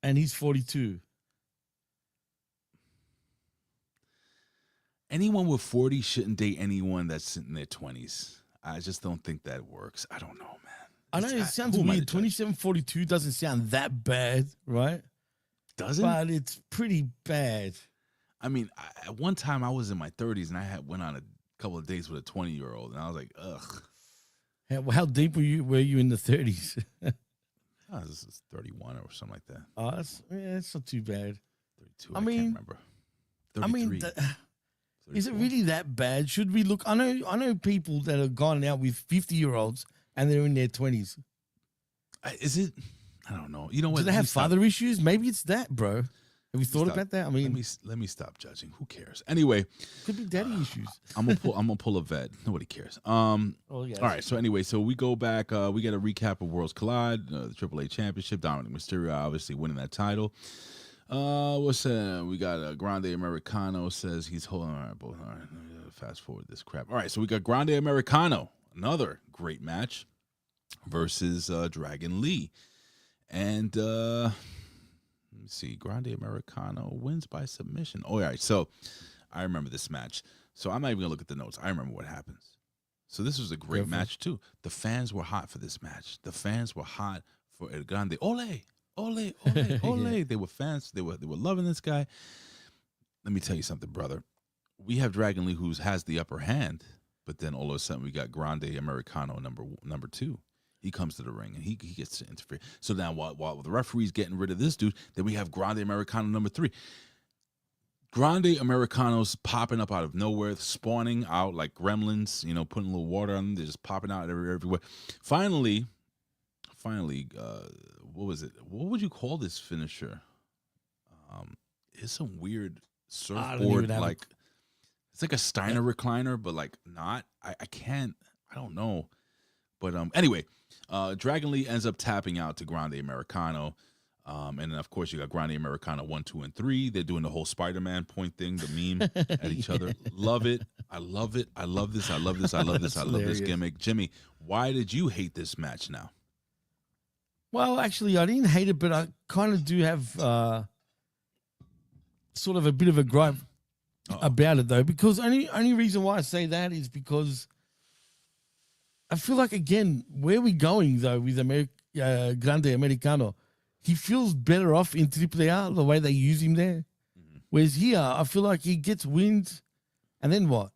And he's 42. Anyone with 40 shouldn't date anyone that's in their 20s. I just don't think that works. I don't know, man. I know it sounds weird. 27, 42 doesn't sound that bad, right? Doesn't? But it's pretty bad. I mean, at one time I was in my 30s and I went on a couple of dates with a 20-year-old, and I was like, ugh. How deep were you in the 30s? This is 31 or something like that. Oh, that's not too bad. 32. I can't remember. 33. I mean, is it really that bad? Should we look? I know people that have gone out with 50-year-olds and they're in their 20s. Is it? I don't know. You know what? Do they have father issues? Maybe it's that, bro. Have you thought about that? I mean, let me stop judging. Who cares? Anyway, could be daddy issues. I'm gonna pull a vet. Nobody cares. Yeah. All right. So anyway, we go back. We get a recap of Worlds Collide, the AAA Championship. Dominic Mysterio obviously winning that title. We got Grande Americano says he's holding. All right, fast forward this crap. All right, so we got Grande Americano, another great match versus Dragon Lee, and me see. Grande Americano wins by submission. Oh, all right. So I remember this match. So I'm not even going to look at the notes. I remember what happens. So this was a great match, too. The fans were hot for this match. The fans were hot for El Grande. Ole, ole, ole, ole. Yeah. They were fans. They were loving this guy. Let me tell you something, brother. We have Dragon Lee who has the upper hand, but then all of a sudden we got Grande Americano number 2. He comes to the ring and he gets to interfere. So now while the referee's getting rid of this dude, then we have Grande Americano number 3. Grande Americanos popping up out of nowhere, spawning out like gremlins, putting a little water on them. They're just popping out everywhere. Finally, what was it? What would you call this finisher? It's some weird surfboard, like it's like a Steiner recliner, but like not. I don't know. But anyway, Dragon Lee ends up tapping out to Grande Americano. And then, of course, you got Grande Americano 1, 2, and 3. They're doing the whole Spider-Man point thing, the meme at each other. Love it. I love it. I love this. I love this. I love this. I love this gimmick. Jimmy, why did you hate this match now? Well, actually, I didn't hate it, but I kind of do have sort of a bit of a gripe about it, though, because only reason why I say that is because I feel like, again, where are we going, though, with Grande Americano? He feels better off in AAA, the way they use him there. Mm-hmm. Whereas here, I feel like he gets wins, and then what?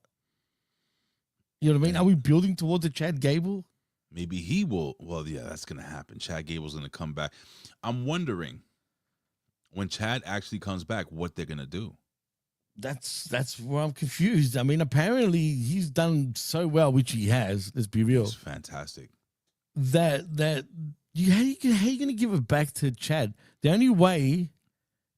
You know what I mean? Are we building towards a Chad Gable? Maybe he will. Well, yeah, that's going to happen. Chad Gable's going to come back. I'm wondering, when Chad actually comes back, what they're going to do. That's where I'm confused. I mean, apparently he's done so well, which he has. Let's be real. He's fantastic. How are you going to give it back to Chad? The only way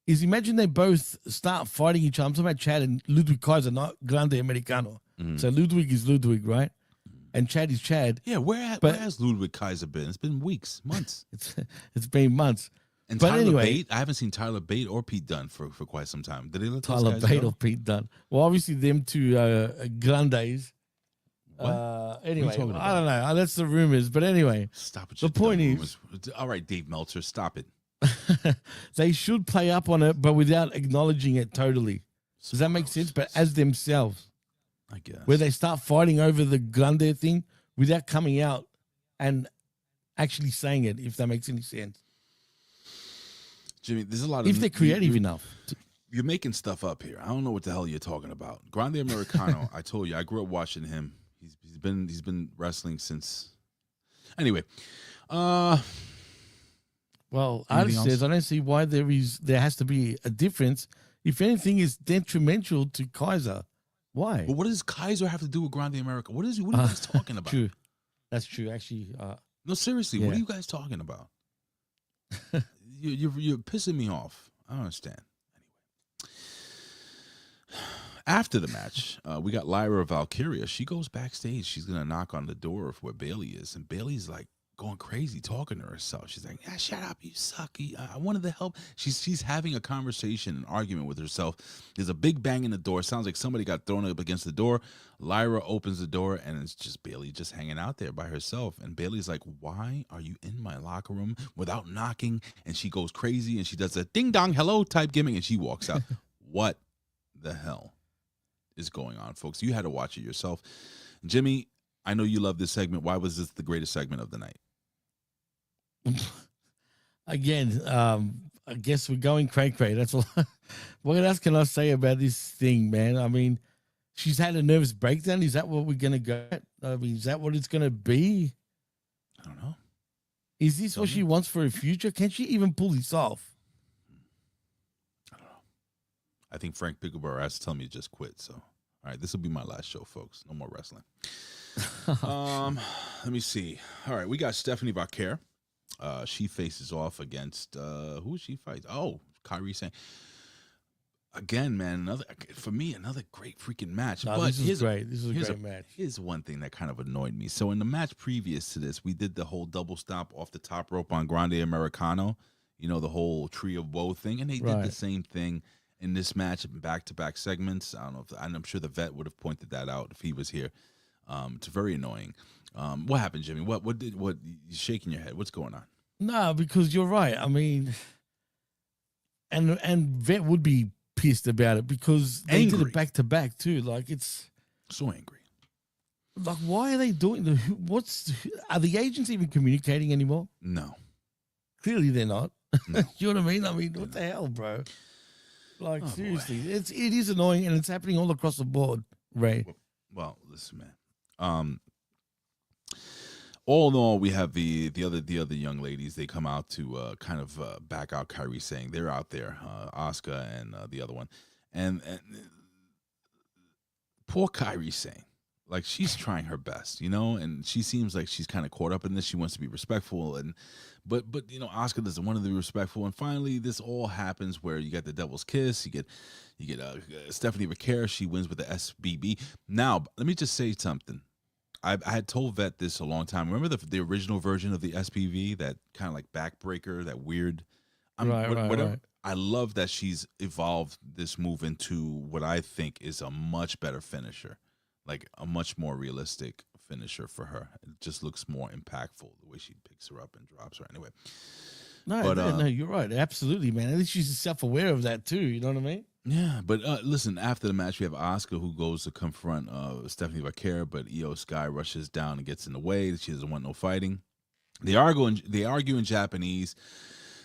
is, imagine they both start fighting each other. I'm talking about Chad and Ludwig Kaiser, not Grande Americano. Mm-hmm. So Ludwig is Ludwig, right? And Chad is Chad. Yeah, where has Ludwig Kaiser been? It's been weeks, months. It's been months. And but Tyler Bate, I haven't seen Tyler Bate or Pete Dunne for quite some time. Did they let Tyler Bate or Pete Dunne? Well, obviously them two Grandes. Anyway, I don't know. That's the rumors. But anyway, stop it. The point is, all right, Dave Meltzer, stop it. They should play up on it, but without acknowledging it totally. Does that make sense? But as themselves, I guess, where they start fighting over the Grande thing without coming out and actually saying it, if that makes any sense. Jimmy, there's a lot of... If they're creative enough. You're making stuff up here. I don't know what the hell you're talking about. Grande Americano, I told you, I grew up watching him. He's been wrestling since... Anyway. Well, Artie says, I don't see why there has to be a difference. If anything, is detrimental to Kaiser. Why? But what does Kaiser have to do with Grande America? What are you guys talking about? True. That's true, actually. No, seriously, what are you guys talking about? You're pissing me off. I don't understand. Anyway, after the match, we got Lyra Valkyria. She goes backstage. She's gonna knock on the door of where Bailey is, and Bailey's like going crazy, talking to herself. She's like, "Yeah, shut up, you suck. I wanted to help." She's having a conversation, an argument with herself. There's a big bang in the door. Sounds like somebody got thrown up against the door. Lyra opens the door, and it's just Bailey just hanging out there by herself. And Bailey's like, "Why are you in my locker room without knocking?" And she goes crazy, and she does a ding dong hello type gimmick, and she walks out. What the hell is going on, folks? You had to watch it yourself. Jimmy, I know you love this segment. Why was this the greatest segment of the night? Again, I guess we're going cray-cray. That's all. What else can I say about this thing, man? I mean, she's had a nervous breakdown. Is that what we're going to go at? I mean, is that what it's going to be? I don't know. Is this what she wants for her future? Can she even pull this off? I don't know. I think Frank Pickleborough has to tell me to just quit. So, all right, this will be my last show, folks. No more wrestling. Let me see. All right, we got Stephanie Vaquer. She faces off against who is she fight? Oh, Kairi Sane. Again, man, another great freaking match. No, but this is great. This is a great match. Here's one thing that kind of annoyed me. So in the match previous to this, we did the whole double stomp off the top rope on Grande Americano. You know, the whole Tree of Woe thing, and they did the same thing in this match, back-to-back segments. I don't know I'm sure the vet would have pointed that out if he was here. It's very annoying. What happened, Jimmy? What you're shaking your head? What's going on? No, because you're right. I mean, And Vet would be pissed about it because they did Angry. it back to back too. Like it's So angry. like, why are they doing are the agents even communicating anymore? No. Clearly they're not. No. You know what I mean? I mean, what the hell, bro? Like seriously, it is annoying and it's happening all across the board, Ray. Well, listen, man. All in all, we have the other young ladies. They come out to kind of back out Kyrie saying they're out there, Asuka and the other one, and poor Kyrie saying, like, she's trying her best, and she seems like she's kind of caught up in this. She wants to be respectful, but Asuka doesn't want to be respectful. And finally, this all happens where you get the devil's kiss. You get Stephanie Vaquer. She wins with the SBB. Now, let me just say something. I had told Vet this a long time. Remember the original version of the SPV, that kind of like backbreaker, that weird. Right. I love that she's evolved this move into what I think is a much better finisher, like a much more realistic finisher for her. It just looks more impactful the way she picks her up and drops her. Anyway, No, you're right. Absolutely, man. At least she's self-aware of that too. You know what I mean? yeah. But listen, after the match, we have Asuka who goes to confront Stephanie Vaquer, but Io Sky rushes down and gets in the way. She doesn't want no fighting. They argue in Japanese.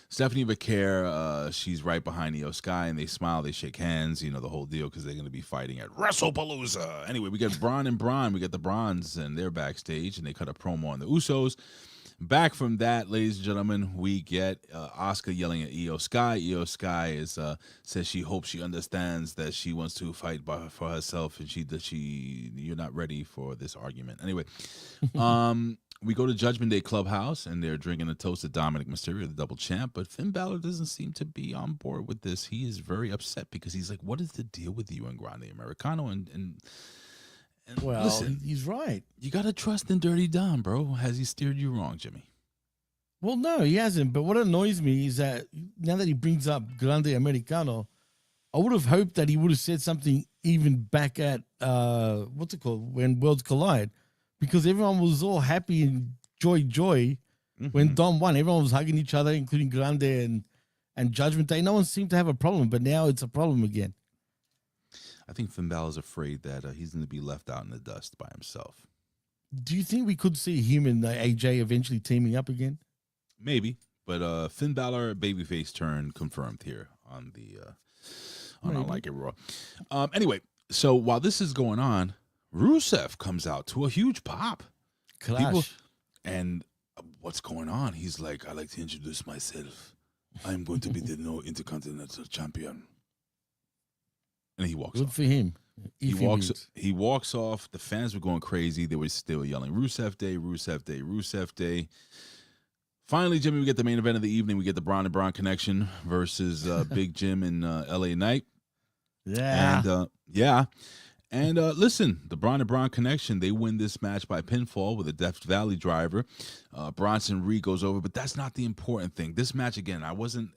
Stephanie Vaquer, she's right behind Io Sky, and they smile, they shake hands, the whole deal, because they're going to be fighting at Wrestlepalooza. Anyway, we got Braun and Braun. We got the Brons, and they're backstage, and they cut a promo on the Usos. Back from that, ladies and gentlemen, we get Asuka yelling at Io Sky. Io Sky says she hopes she understands that she wants to fight for herself, and you're not ready for this argument. Anyway, we go to Judgment Day Clubhouse, and they're drinking a toast to Dominic Mysterio, the double champ. But Finn Balor doesn't seem to be on board with this. He is very upset because he's like, "What is the deal with you and Grande Americano?" And well, listen, he's right. You got to trust in Dirty Dom, bro. Has he steered you wrong, Jimmy? Well, no, he hasn't. But what annoys me is that now that he brings up Grande Americano, I would have hoped that he would have said something even back at what's it called, when Worlds Collide, because everyone was all happy and joy when Dom won. Everyone was hugging each other, including Grande and Judgment Day. No one seemed to have a problem, but now it's a problem again. I think Finn Balor's afraid that he's going to be left out in the dust by himself. Do you think we could see him and AJ eventually teaming up again? Maybe, but Finn Balor babyface turn confirmed here on the I Like It Raw. Anyway, so while this is going on, Rusev comes out to a huge pop. Clash. And what's going on? He's like, "I'd like to introduce myself. I'm going to be the No Intercontinental Champion." And he walks Good off. for him. He walks off. The fans were going crazy. They were still yelling, "Rusev Day, Rusev Day, Rusev Day." Finally, Jimmy, we get the main event of the evening. We get the Braun and Braun connection versus Big Jim and LA Knight. Yeah. And listen, the Braun and Braun connection, they win this match by pinfall with a Death Valley driver. Bronson Reed goes over, but that's not the important thing. This match, again, it wasn't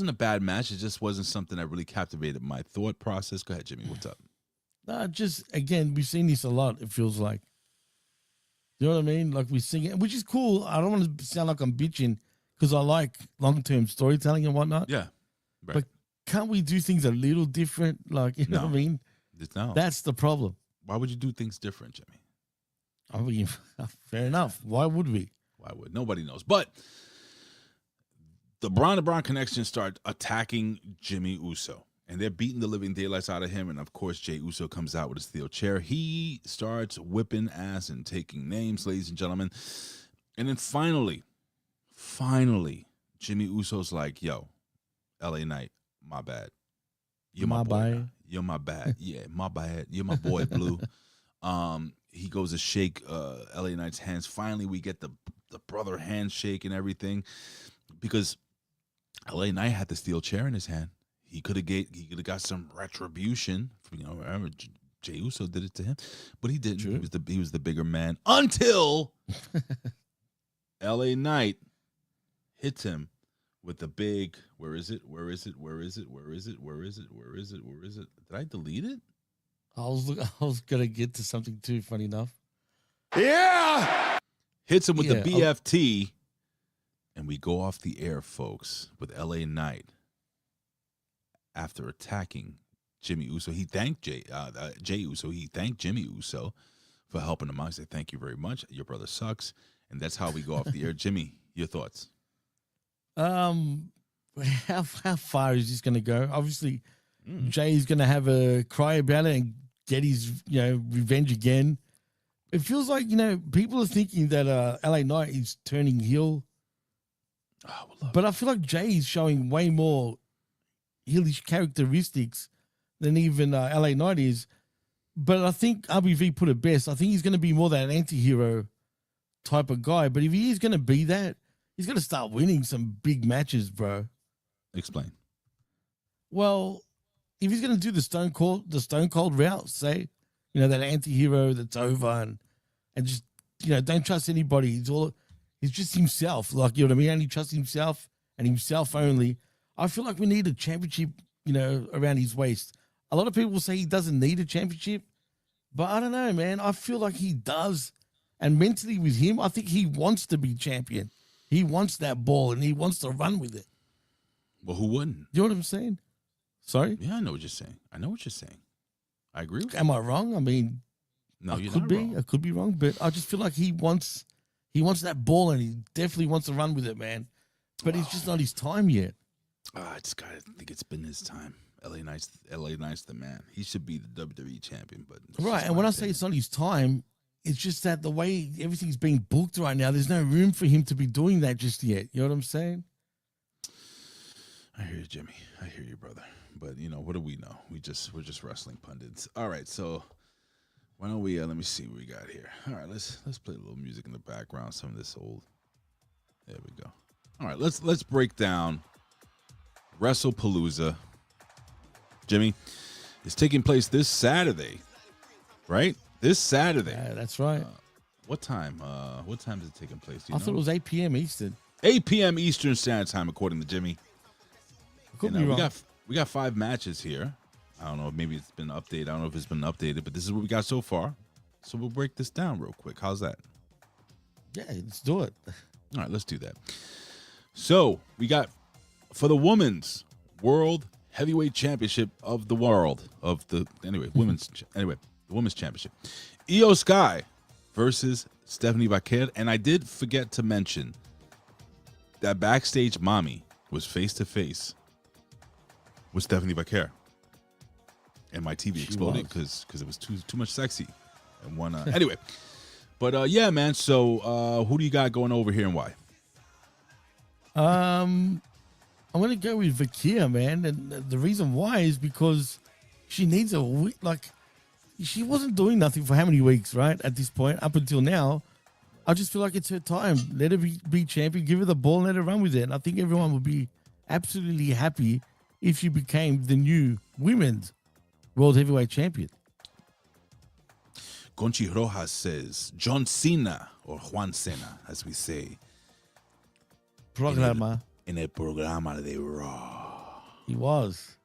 a bad match. It just wasn't something that really captivated my thought process. Go ahead, Jimmy. What's up? Again, we've seen this a lot, it feels like. You know what I mean? Like we sing it, which is cool. I don't want to sound like I'm bitching because I like long-term storytelling and whatnot. Yeah. Right. But can't we do things a little different? Like, you know what I mean? No. That's the problem. Why would you do things different, Jimmy? I mean, fair enough. Why would we? Why would? Nobody knows. But the Braun and Braun connection start attacking Jimmy Uso. And they're beating the living daylights out of him. And, of course, Jey Uso comes out with a steel chair. He starts whipping ass and taking names, ladies and gentlemen. And then finally, Jimmy Uso's like, "Yo, LA Knight, my bad. You're my boy. bad. You're my bad. Yeah, my bad. You're my boy, Blue." He goes to shake LA Knight's hands. Finally, we get the brother handshake and everything. Because LA Knight had the steel chair in his hand. He could have got some retribution. Remember Jey Uso did it to him, but he didn't. True. He was the bigger man until LA Knight hits him with the big. Where is it? Did I delete it? I was gonna get to something too. Funny enough. Yeah. Hits him with the BFT, and we go off the air, folks, with LA Knight after attacking Jimmy Uso. He thanked Jay Uso. He thanked Jimmy Uso for helping him out. He said, "Thank you very much. Your brother sucks." And that's how we go off the air. Jimmy, your thoughts? How far is this going to go? Obviously, Jay's going to have a cry about it and get his revenge again. It feels like people are thinking that LA Knight is turning heel, but I feel like Jay is showing way more heelish characteristics than even LA Knight is. But I think RBV put it best. I think he's going to be more that anti-hero type of guy. But if he is going to be that, he's going to start winning some big matches, bro. Explain. Well, if he's going to do the Stone Cold route, say, that anti-hero that's over and just, don't trust anybody. He's just himself. Like, you know what I mean? Only trust himself and himself only. I feel like we need a championship, around his waist. A lot of people say he doesn't need a championship, but I don't know, man. I feel like he does. And mentally with him, I think he wants to be champion. He wants that ball and he wants to run with it. Well, who wouldn't? You know what I'm saying? Sorry? Yeah, I know what you're saying. I agree with you. Am I wrong? I mean, no, you're could not be. wrong. I could be wrong, but I just feel like he wants that ball and he definitely wants to run with it, man. But it's just not his time yet. I think it's been his time. LA Knight's the man. He should be the WWE champion, but right. And when I say it's not his time, it's just that the way everything's being booked right now, there's no room for him to be doing that just yet. You know what I'm saying? I hear you, Jimmy. I hear you, brother. But what do we know? We're just wrestling pundits. All right, so why don't we let me see what we got here. All right, let's play a little music in the background. Some of this old. There we go. All right, let's break down Wrestlepalooza. Jimmy, it's taking place this Saturday, right? This Saturday. Yeah, that's right. What time? What time is it taking place? I thought it was 8 p.m. Eastern. 8 p.m. Eastern Standard Time, according to Jimmy. Could be wrong. We got 5 matches here. I don't know. Maybe it's been updated. I don't know if it's been updated, but this is what we got so far. So we'll break this down real quick. How's that? Yeah, let's do it. All right, let's do that. So we got for the women's World Heavyweight Championship of the world the women's championship. Io Sky versus Stephanie Vaquer, and I did forget to mention that backstage mommy was face to face with Stephanie Vaquer, and my TV exploded because it was too much sexy and one anyway. But yeah, man. So who do you got going over here and why? I'm going to go with Vaquer, man. And the reason why is because she needs she wasn't doing nothing for how many weeks, right? At this point, up until now, I just feel like it's her time. Let her be champion, give her the ball, and let her run with it. And I think everyone would be absolutely happy if she became the new women's World Heavyweight Champion. Conchi Rojas says, John Cena, or Juan Cena, as we say. Programa. In el programa de Raw. He was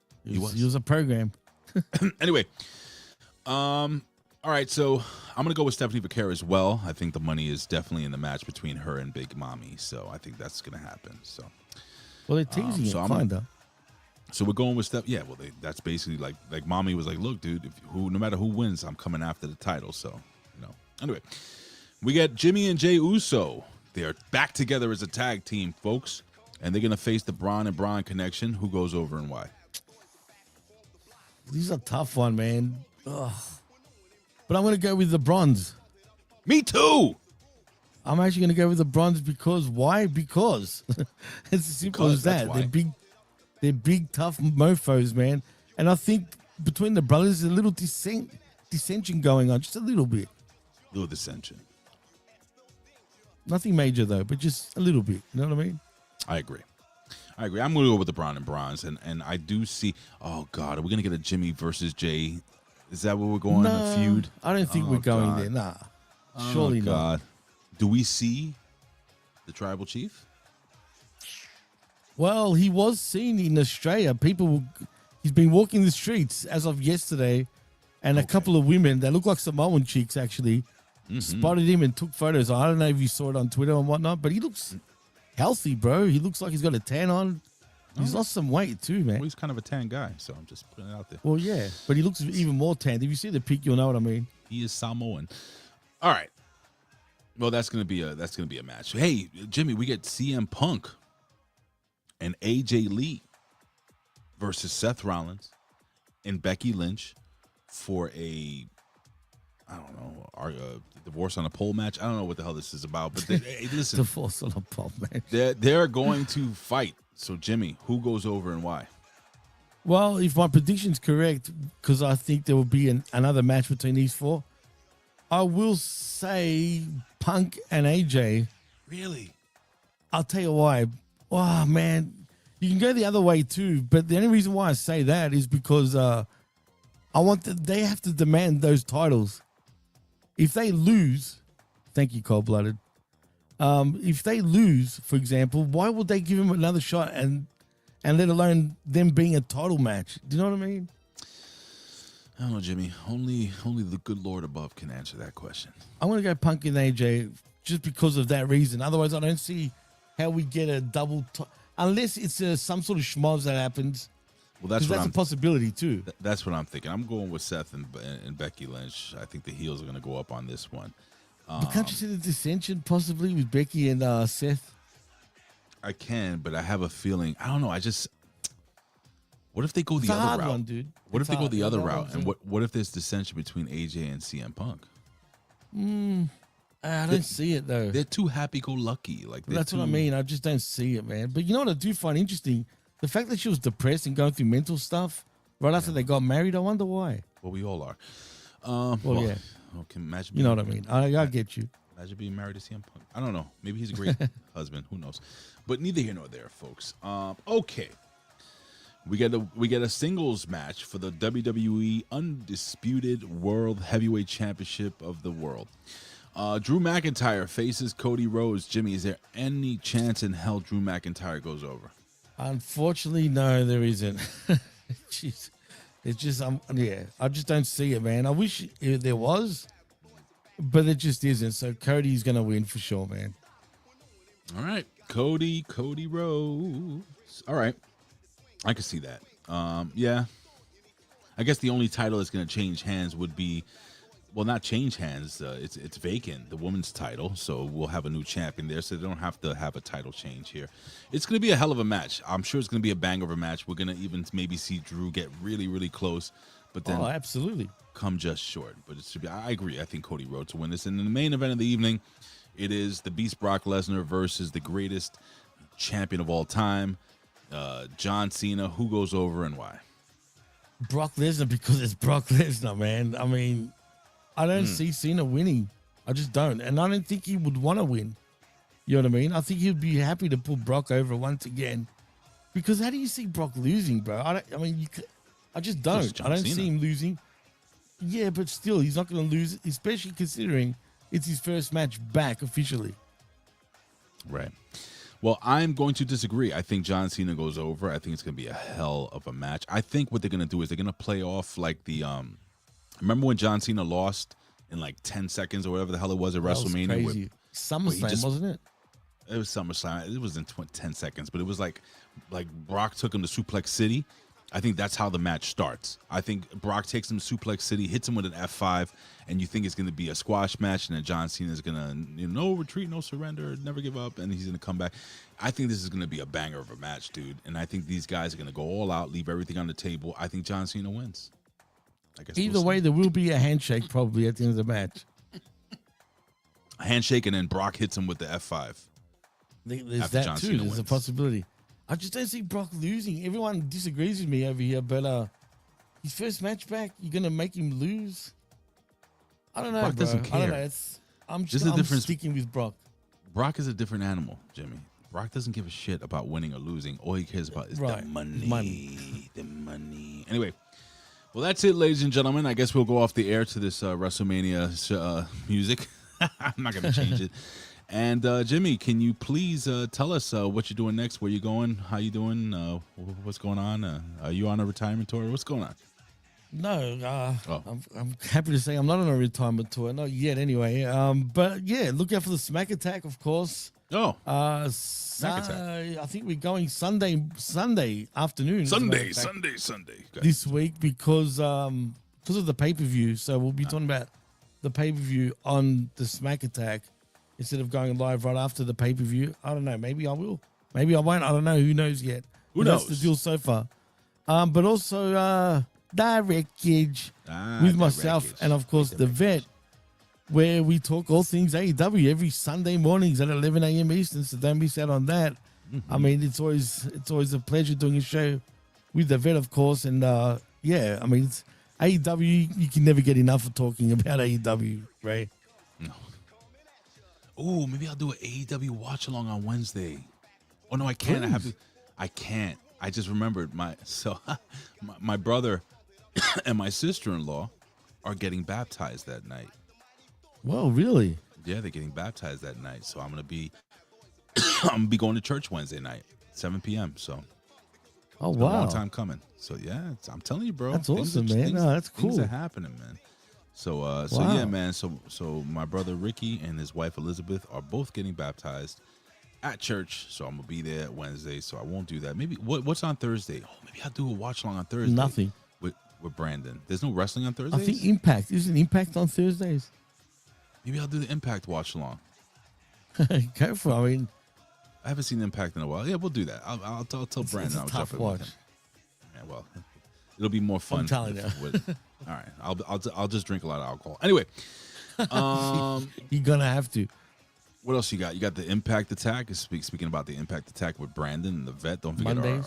a program. Anyway, all right, so I'm going to go with Stephanie Vaquer as well. I think the money is definitely in the match between her and Big Mommy, so I think that's going to happen. So, well, they're teasing it, kind of. So we're going with Steph. Yeah, well, that's basically like Mommy was like, look, dude, no matter who wins, I'm coming after the title. So, Anyway, we got Jimmy and Jey Uso. They are back together as a tag team, folks. And they're going to face the Braun and Braun connection. Who goes over and why? This is a tough one, man. Ugh. But I'm going to go with the Bronze. Me too. I'm actually going to go with the Bronze because why? Because it's as simple as that. They're big, tough mofos, man. And I think between the brothers, there's a little dissension going on, just a little bit. Little dissension. Nothing major though, but just a little bit. You know what I mean? I agree. I'm going to go with the Braun and Bronze, and I do see. Oh God, are we going to get a Jimmy versus Jay? Is that where we're going? No, a feud? I don't think we're going there. Nah, surely not. Do we see the Tribal Chief? Well, he was seen in Australia. He's been walking the streets as of yesterday, and a couple of women that look like Samoan chicks actually spotted him and took photos. I don't know if you saw it on Twitter and whatnot, but he looks healthy, bro. He looks like he's got a tan on. He's lost some weight too, man. Well, he's kind of a tan guy, so I'm just putting it out there. Well, yeah, but he looks even more tanned. If you see the pic, you'll know what I mean. He is Samoan. All right. Well, that's gonna be a match. Hey, Jimmy, we get CM Punk and AJ Lee versus Seth Rollins and Becky Lynch for a, I don't know, divorce on a pole match. I don't know what the hell this is about, but hey, listen, Divorce on a pole match. They're going to fight. So, Jimmy, who goes over and why? Well, if my prediction's correct, because I think there will be another match between these four, I will say Punk and AJ. Really? I'll tell you why. Oh, man. You can go the other way too, but the only reason why I say that is because they have to demand those titles. If they lose, thank you, Cold Blooded. If they lose, for example, why would they give him another shot and let alone them being a title match? Do you know what I mean? I don't know, Jimmy. Only the good Lord above can answer that question. I'm gonna go Punk and AJ just because of that reason. Otherwise, I don't see how we get a double unless it's some sort of schmoz that happens. Well, that's a possibility too. That's what I'm thinking. I'm going with Seth and Becky Lynch. I think the heels are going to go up on this one. But can't you see the dissension possibly with Becky and Seth? I can, but I have a feeling. I don't know. What if they go the other route? One, dude. What if they go the other route? And what if there's dissension between AJ and CM Punk? I don't see it though. They're too happy-go-lucky. That's what I mean. I just don't see it, man. But you know what I do find interesting? The fact that she was depressed and going through mental stuff right after they got married. I wonder why. Well, we all are. Well, yeah. Can imagine. You know what I mean? I get you. Imagine being married to CM Punk. I don't know. Maybe he's a great husband. Who knows? But neither here nor there, folks. Okay. We get a singles match for the WWE Undisputed World Heavyweight Championship of the world. Drew McIntyre faces Cody Rhodes. Jimmy, is there any chance in hell Drew McIntyre goes over? Unfortunately, no, there isn't. Jeez. It's just, I just don't see it, man. I wish there was, but it just isn't. So Cody's going to win for sure, man. All right. Cody Rhodes. All right. I can see that. Yeah. I guess the only title that's going to change hands would be, well, not change hands. It's vacant, the women's title. So we'll have a new champion there. So they don't have to have a title change here. It's going to be a hell of a match. I'm sure it's going to be a banger of a match. We're going to even maybe see Drew get really, really close, but then absolutely come just short. But it should be. I agree. I think Cody Rhodes will win this. And in the main event of the evening, it is the Beast Brock Lesnar versus the greatest champion of all time, John Cena. Who goes over and why? Brock Lesnar, because it's Brock Lesnar, man. I mean, I don't see Cena winning. I just don't. And I don't think he would want to win. You know what I mean? I think he'd be happy to pull Brock over once again. Because how do you see Brock losing, bro? I just don't. I don't see him losing. Yeah, but still, he's not going to lose, especially considering it's his first match back officially. Right. Well, I'm going to disagree. I think John Cena goes over. I think it's going to be a hell of a match. I think what they're going to do is they're going to play off like the remember when John Cena lost in like 10 seconds or whatever the hell it was at WrestleMania? Was crazy. SummerSlam, wasn't it? It was SummerSlam. It was in 10 seconds, but it was like Brock took him to Suplex City. I think that's how the match starts. I think Brock takes him to Suplex City, hits him with an F5, and you think it's going to be a squash match, and then John Cena is going to, no retreat, no surrender, never give up, and he's going to come back. I think this is going to be a banger of a match, dude, and I think these guys are going to go all out, leave everything on the table. I think John Cena wins. I guess either way, there will be a handshake probably at the end of the match. A handshake, and then Brock hits him with the F5. There's that too. There's a possibility. I just don't see Brock losing. Everyone disagrees with me over here, but his first match back, you're gonna make him lose. I don't know, Brock bro. doesn't care. I don't know. I'm sticking with Brock. Brock is a different animal, Jimmy. Brock doesn't give a shit about winning or losing. All he cares about is the money. The money. Anyway, well, that's it, ladies and gentlemen. I guess we'll go off the air to this WrestleMania music. I'm not gonna change it. And Jimmy, can you please tell us what you're doing next? Where you going? How you doing? What's going on? Are you on a retirement tour? What's going on? No, I'm happy to say I'm not on a retirement tour, not yet anyway. But yeah, look out for the Smack Attack, of course. Oh, I think we're going Sunday afternoon. as a matter of fact, Sunday. Okay. this week because of the pay-per-view. So we'll be talking about the pay-per-view on the Smack Attack instead of going live right after the pay-per-view. I don't know. Maybe I will. Maybe I won't. I don't know. Who knows yet? Who But knows? That's the deal so far. But also Direct Gauge with myself Direct Gauge. and, of course, the Vet, where we talk all things AEW every Sunday mornings at 11 a.m. Eastern, so don't miss out on that. I mean, it's always a pleasure doing a show with the Vet, of course, and yeah, I mean, it's AEW. You can never get enough of talking about AEW, right? No. Oh, maybe I'll do an AEW watch along on Wednesday. Oh no, I can't. I can't. I just remembered my brother and my sister-in-law are getting baptized that night. Well, really? Yeah, they're getting baptized that night. So I'm gonna be going to church Wednesday night, 7 p.m. So Oh, it's been a wow. long time coming. So yeah, I'm telling you, bro. That's things awesome, are- man. Things, No, that's Things cool. are happening, man. So Wow. yeah, man. So my brother Ricky and his wife Elizabeth are both getting baptized at church. So I'm gonna be there Wednesday. So I won't do that. Maybe what's on Thursday? Oh, maybe I'll do a watch along on Thursday. Nothing. With Brandon. There's no wrestling on I Thursdays. think Impact. Isn't Impact on Thursdays? Maybe I'll do the Impact watch along. Go for it. I mean, I haven't seen Impact in a while. Yeah, we'll do that. I'll tell Brandon. it's a I'll tough jump in with watch. him. Yeah, well, it'll be more fun. I'm telling all right, I'll just drink a lot of alcohol. Anyway, You're going to have to. what else you got? You got the Impact Attack. Speaking about the Impact Attack with Brandon and the Vet. Don't forget Mondays?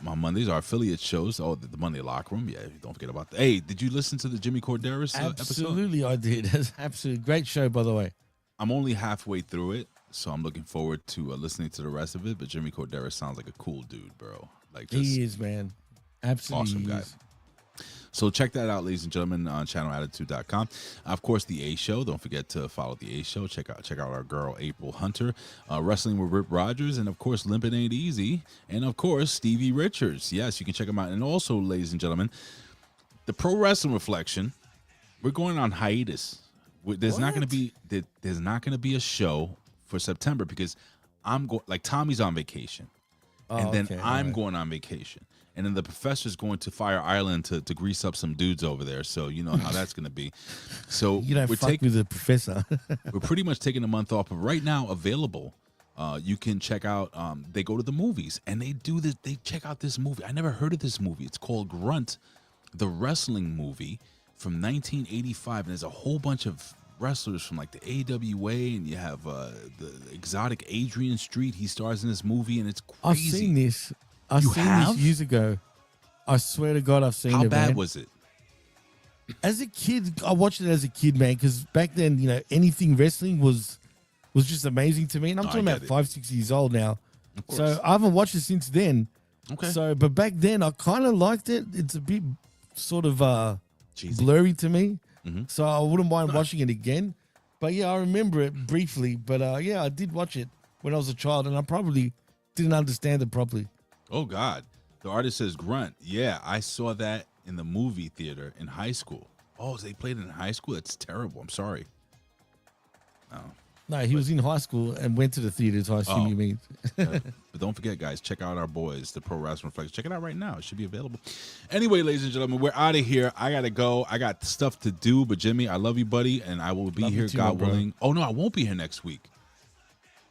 my Mondays, our affiliate shows. Oh, the Monday Locker Room. Yeah, don't forget about that. Hey, did you listen to the Jimmy Corderas episode? Absolutely, I did. That's absolutely great show, by the way. I'm only halfway through it, so I'm looking forward to listening to the rest of it. But Jimmy Corderas sounds like a cool dude, bro. Like just He is, man. Absolutely. awesome he guy. is. So check that out, ladies and gentlemen, on channelattitude.com. Of course, the A Show. Don't forget to follow the A Show. Check out our girl April Hunter, Wrestling with Rip Rogers, and of course, Limpin' Ain't Easy, and of course, Stevie Richards. Yes, you can check them out. And also, ladies and gentlemen, the Pro Wrestling Reflection. We're going on hiatus. There's not going to be a show for September because I'm going. Like Tommy's on vacation, and then okay, I'm alright. going on vacation. And then the professor's going to Fire Island to grease up some dudes over there. So you know how that's going to be. So You don't fuck with the professor. we're pretty much taking a month off. But right now, available, you can check out. They go to the movies and they do this. They check out this movie. I never heard of this movie. It's called Grunt, the wrestling movie from 1985. And there's a whole bunch of wrestlers from like the AWA, and you have the exotic Adrian Street. He stars in this movie, and it's crazy. I've seen this. I've You seen have? this years ago. I swear to God, I've seen How it. bad man. was it? As a kid, I watched it as a kid, man, because back then, you know, anything wrestling was just amazing to me. And I'm No, I talking get about it. 5, 6 years old now. Of course. So I haven't watched it since then. Okay. So, but back then, I kind of liked it. It's a bit sort of Cheesy. blurry to me. Mhm. So I wouldn't mind watching it again. But yeah, I remember it briefly. But yeah, I did watch it when I was a child, and I probably didn't understand it properly. Oh God, the artist says Grunt. Yeah, I saw that in the movie theater in high school. Oh, they played it in high school? That's terrible. I'm sorry. No, he was in high school and went to the theaters. I assume Oh. you mean. But don't forget, guys, check out our boys, the Pro Wrestling Reflection. Check it out right now. It should be available. Anyway, ladies and gentlemen, we're out of here. I gotta go. I got stuff to do. But Jimmy, I love you, buddy, and I will be Love you here, too, God my bro. willing. Oh no, I won't be here next week.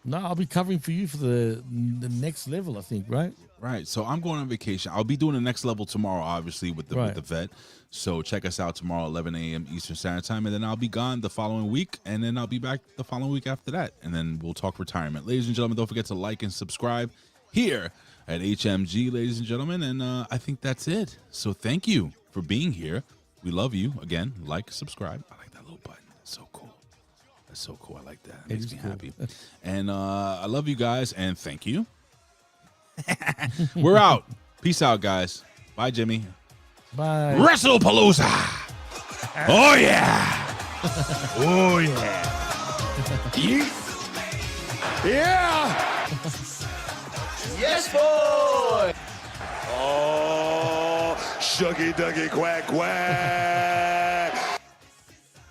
No, I'll be covering for you for the next level, I think, right? Right. So I'm going on vacation. I'll be doing the next level tomorrow, obviously, with Right. the vet. So check us out tomorrow, 11 a.m. Eastern Standard Time. And then I'll be gone the following week. And then I'll be back the following week after that. And then we'll talk retirement. Ladies and gentlemen, don't forget to like and subscribe here at HMG, ladies and gentlemen. And I think that's it. So thank you for being here. We love you. Again, like, subscribe. I like that little button. That's so cool. That's so cool. I like that. It makes me happy. And I love you guys. And thank you. We're out. Peace out, guys. Bye, Jimmy. Bye. Wrestlepalooza. Oh, yeah. Oh, yeah. Yeah! Yes, boy! Oh, Shuggy Duggy Quack Quack!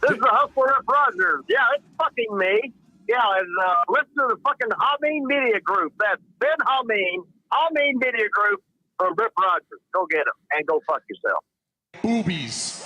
This is the Hustler Rip Rogers. Yeah, it's fucking me. Yeah, and listen to the fucking Hamin Media Group. That's Ben Hamin Media Group from Rip Rogers. Go get him and go fuck yourself. Boobies.